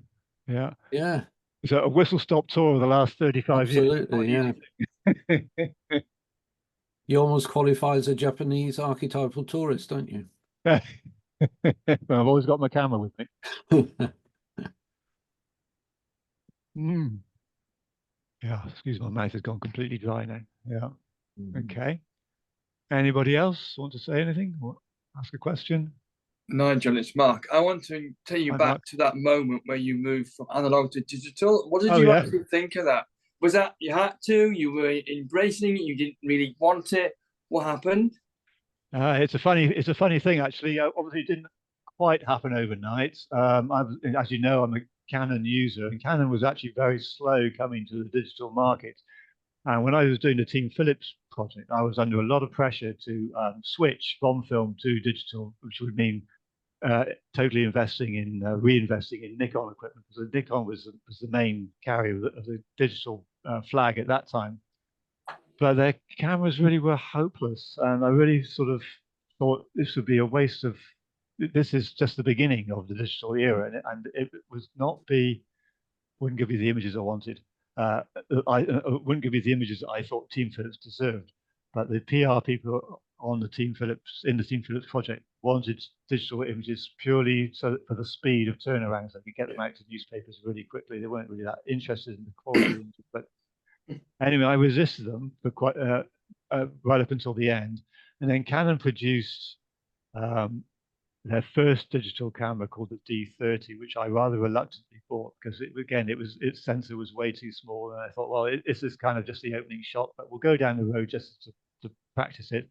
Yeah. Yeah. So a whistle-stop tour of the last 35 years. Absolutely. Yeah. You almost qualify as a Japanese archetypal tourist, don't you? Well, I've always got my camera with me. Yeah, excuse me, my mouth has gone completely dry now. Yeah. Okay. Anybody else want to say anything or ask a question? Nigel, it's Mark. I want to take you back to that moment where you moved from analog to digital. What did you actually think of that? Was that you had to? You were embracing it? You didn't really want it? What happened? It's a funny thing actually. Obviously, it didn't quite happen overnight. As you know, I'm a Canon user, and Canon was actually very slow coming to the digital market. And when I was doing the Team Phillips project, I was under a lot of pressure to switch from film to digital, which would mean totally reinvesting in Nikon equipment, because Nikon was the main carrier of the digital flag at that time. But their cameras really were hopeless, and I really sort of thought this would be a waste of. This is just the beginning of the digital era, and it wouldn't give you the images I wanted. I wouldn't give you the images that I thought Team Phillips deserved. But the PR people on the Team Phillips project wanted digital images purely so that for the speed of turnaround, so they could get them out to newspapers really quickly. They weren't really that interested in the quality, but anyway, I resisted them for quite right up until the end, and then Canon produced their first digital camera called the D30, which I rather reluctantly bought because its sensor was way too small, and I thought, well, this is kind of just the opening shot, but we'll go down the road just to practice it.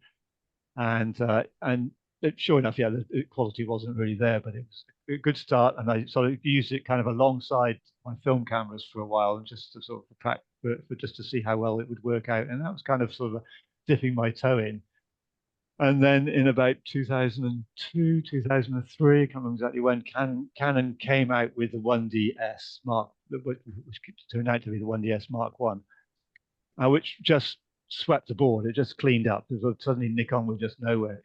And sure enough, yeah, the quality wasn't really there, but it was a good start. And I sort of used it kind of alongside my film cameras for a while, and just to sort of practice, just to see how well it would work out. And that was kind of sort of dipping my toe in. And then in about 2002, 2003, I can't remember exactly when, Canon came out with the 1DS Mark, which turned out to be the 1DS Mark One, which just swept the board. It just cleaned up. Suddenly Nikon was just nowhere.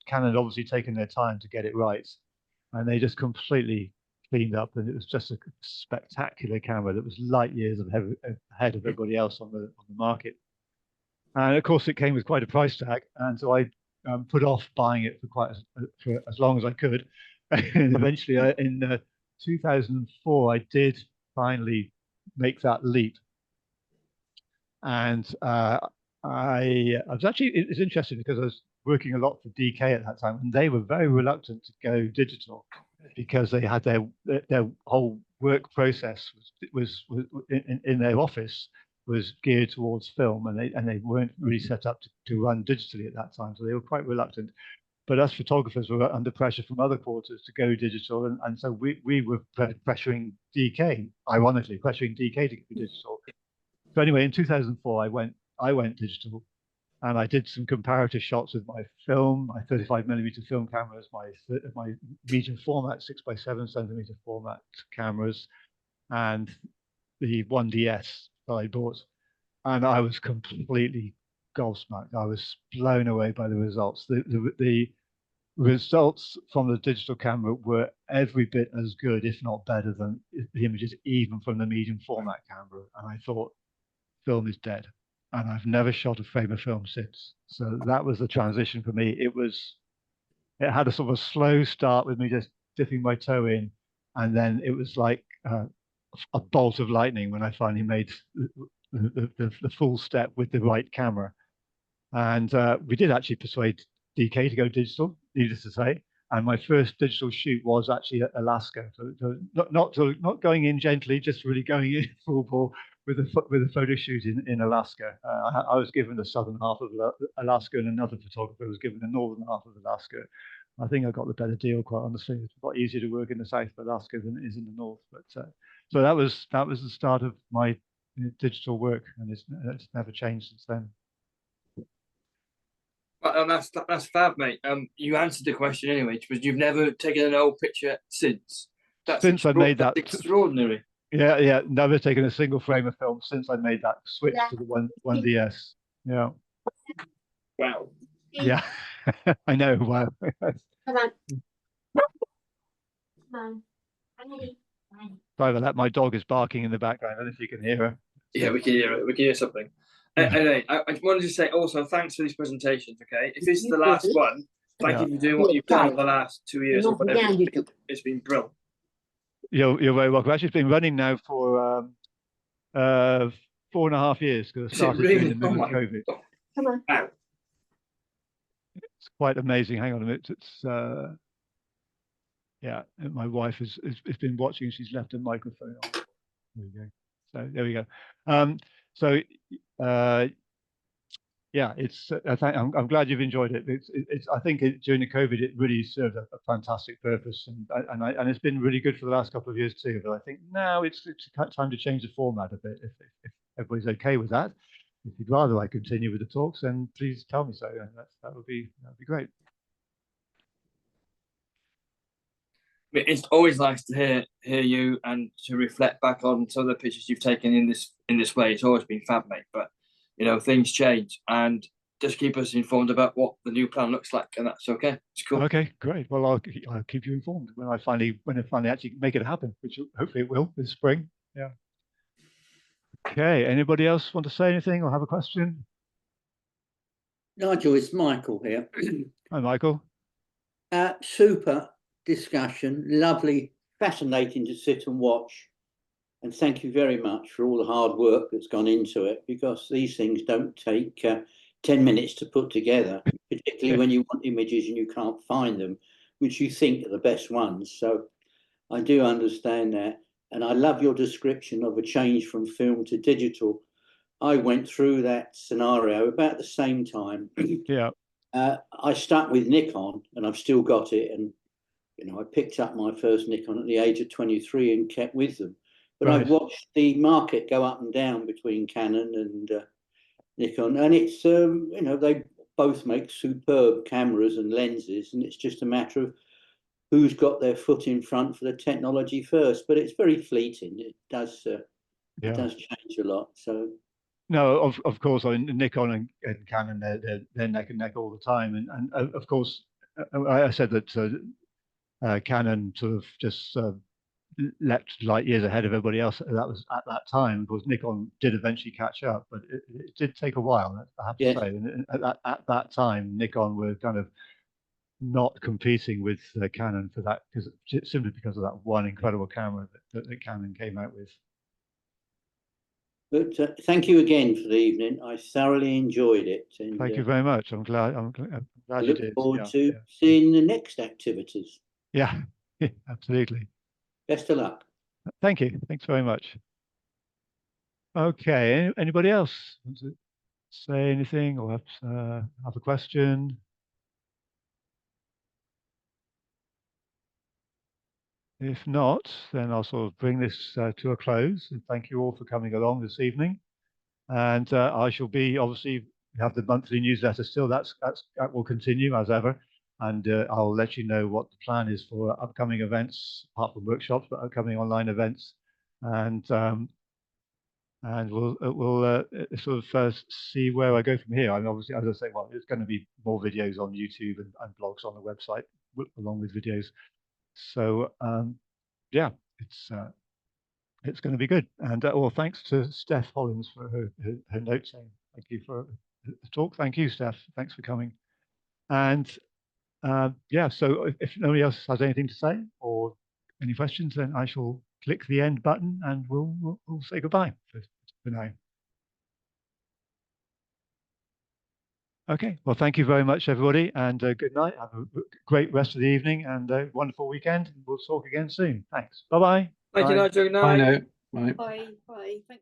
Canon had obviously taken their time to get it right, and they just completely cleaned up. And it was just a spectacular camera that was light years ahead of everybody else on the market. And of course, it came with quite a price tag, and so I put off buying it for as long as I could. And eventually, in 2004, I did finally make that leap. And I was actually, it's interesting because I was working a lot for DK at that time, and they were very reluctant to go digital because they had their whole work process was in their office was geared towards film, and they weren't really set up to run digitally at that time, so they were quite reluctant. But us photographers were under pressure from other quarters to go digital, and so we were pressuring DK, ironically, pressuring DK to go digital. So anyway, in 2004, I went digital, and I did some comparative shots with my film, my 35mm film cameras, my medium format 6x7cm format cameras, and the 1DS that I bought, and I was completely gobsmacked. I was blown away by the results. The results from the digital camera were every bit as good, if not better, than the images even from the medium format camera. And I thought, film is dead. And I've never shot a frame of film since. So that was the transition for me. It had a sort of a slow start with me just dipping my toe in, and then it was like a bolt of lightning when I finally made the full step with the right camera. And we did actually persuade DK to go digital, needless to say. And my first digital shoot was actually at Alaska. So not going in gently, just really going in full bore with a photo shoot in Alaska. I was given the southern half of Alaska, and another photographer was given the northern half of Alaska. I think I got the better deal, quite honestly. It's a lot easier to work in the south of Alaska than it is in the north. But so that was the start of my digital work, and it's never changed since then. That's fab, mate. You answered the question anyway, which was you've never taken an old picture since. Since I made that, extraordinary. Yeah, never taken a single frame of film since I made that switch to the 1DS. Yeah. Wow. Yeah, I know. Wow. Come on. Come on. Sorry about that. My dog is barking in the background. I don't know if you can hear her. Yeah, we can hear it. We can hear something. Anyway, I wanted to say also thanks for these presentations. Okay, if this is the last one, thank you for doing what you've done over the last 2 years. It's been brilliant. You're very welcome. Actually, it's been running now for 4.5 years because I started during the middle of COVID. Come on. Wow. It's quite amazing. Hang on a minute. It's yeah. My wife has been watching. She's left a microphone on. There we go. So there we go. So yeah, I'm glad you've enjoyed it. I think during the COVID, it really served a fantastic purpose, and it's been really good for the last couple of years too. But I think now it's time to change the format a bit. If everybody's okay with that, if you'd rather I continue with the talks, then please tell me so. And that would be great. It's always nice to hear you and to reflect back on some of the pictures you've taken in this way. It's always been fab, mate. But things change, and just keep us informed about what the new plan looks like, and that's okay. It's cool. Okay, great. Well, I'll keep you informed when I finally actually make it happen, which hopefully it will this spring. Yeah. Okay. Anybody else want to say anything or have a question? Nigel, it's Michael here. Hi, Michael. Super discussion, lovely, fascinating to sit and watch. And thank you very much for all the hard work that's gone into it, because these things don't take 10 minutes to put together, particularly when you want images and you can't find them, which you think are the best ones. So I do understand that. And I love your description of a change from film to digital. I went through that scenario about the same time. Yeah. I stuck with Nikon, and I've still got it. And I picked up my first Nikon at the age of 23 and kept with them. But Right. I've watched the market go up and down between Canon and Nikon, and it's they both make superb cameras and lenses, and it's just a matter of who's got their foot in front for the technology first. But it's very fleeting. It does change a lot. So. No, of course, I mean, Nikon and Canon, they're neck and neck all the time, and of course, I said that Canon sort of just leapt light years ahead of everybody else. That was at that time. Of course, Nikon did eventually catch up, but it did take a while, I have to say. And at that time, Nikon were kind of not competing with Canon for that, simply because of that one incredible camera that Canon came out with. But thank you again for the evening. I thoroughly enjoyed it. And, thank you very much. I'm glad I you look did. forward to seeing the next activities. Yeah, absolutely. Best of luck. Thank you. Thanks very much. Okay. Anybody else want to say anything or have a question? If not, then I'll sort of bring this to a close. And thank you all for coming along this evening. And I shall be obviously have the monthly newsletter still. That will continue as ever. And I'll let you know what the plan is for upcoming events, apart from workshops, but upcoming online events. And we'll sort of first see where I go from here. I mean, obviously, as I say, well, it's going to be more videos on YouTube and blogs on the website along with videos. So yeah, it's going to be good. And well, thanks to Steph Hollins for her note saying thank you for the talk. Thank you, Steph. Thanks for coming. And yeah, so if nobody else has anything to say or any questions, then I shall click the end button and we'll say goodbye for now. Okay, well, thank you very much, everybody, and good night. Have a great rest of the evening and a wonderful weekend. We'll talk again soon. Thanks. Bye-bye. Thank you, Nigel. Good night. Bye now. Bye. Bye. Bye. Thank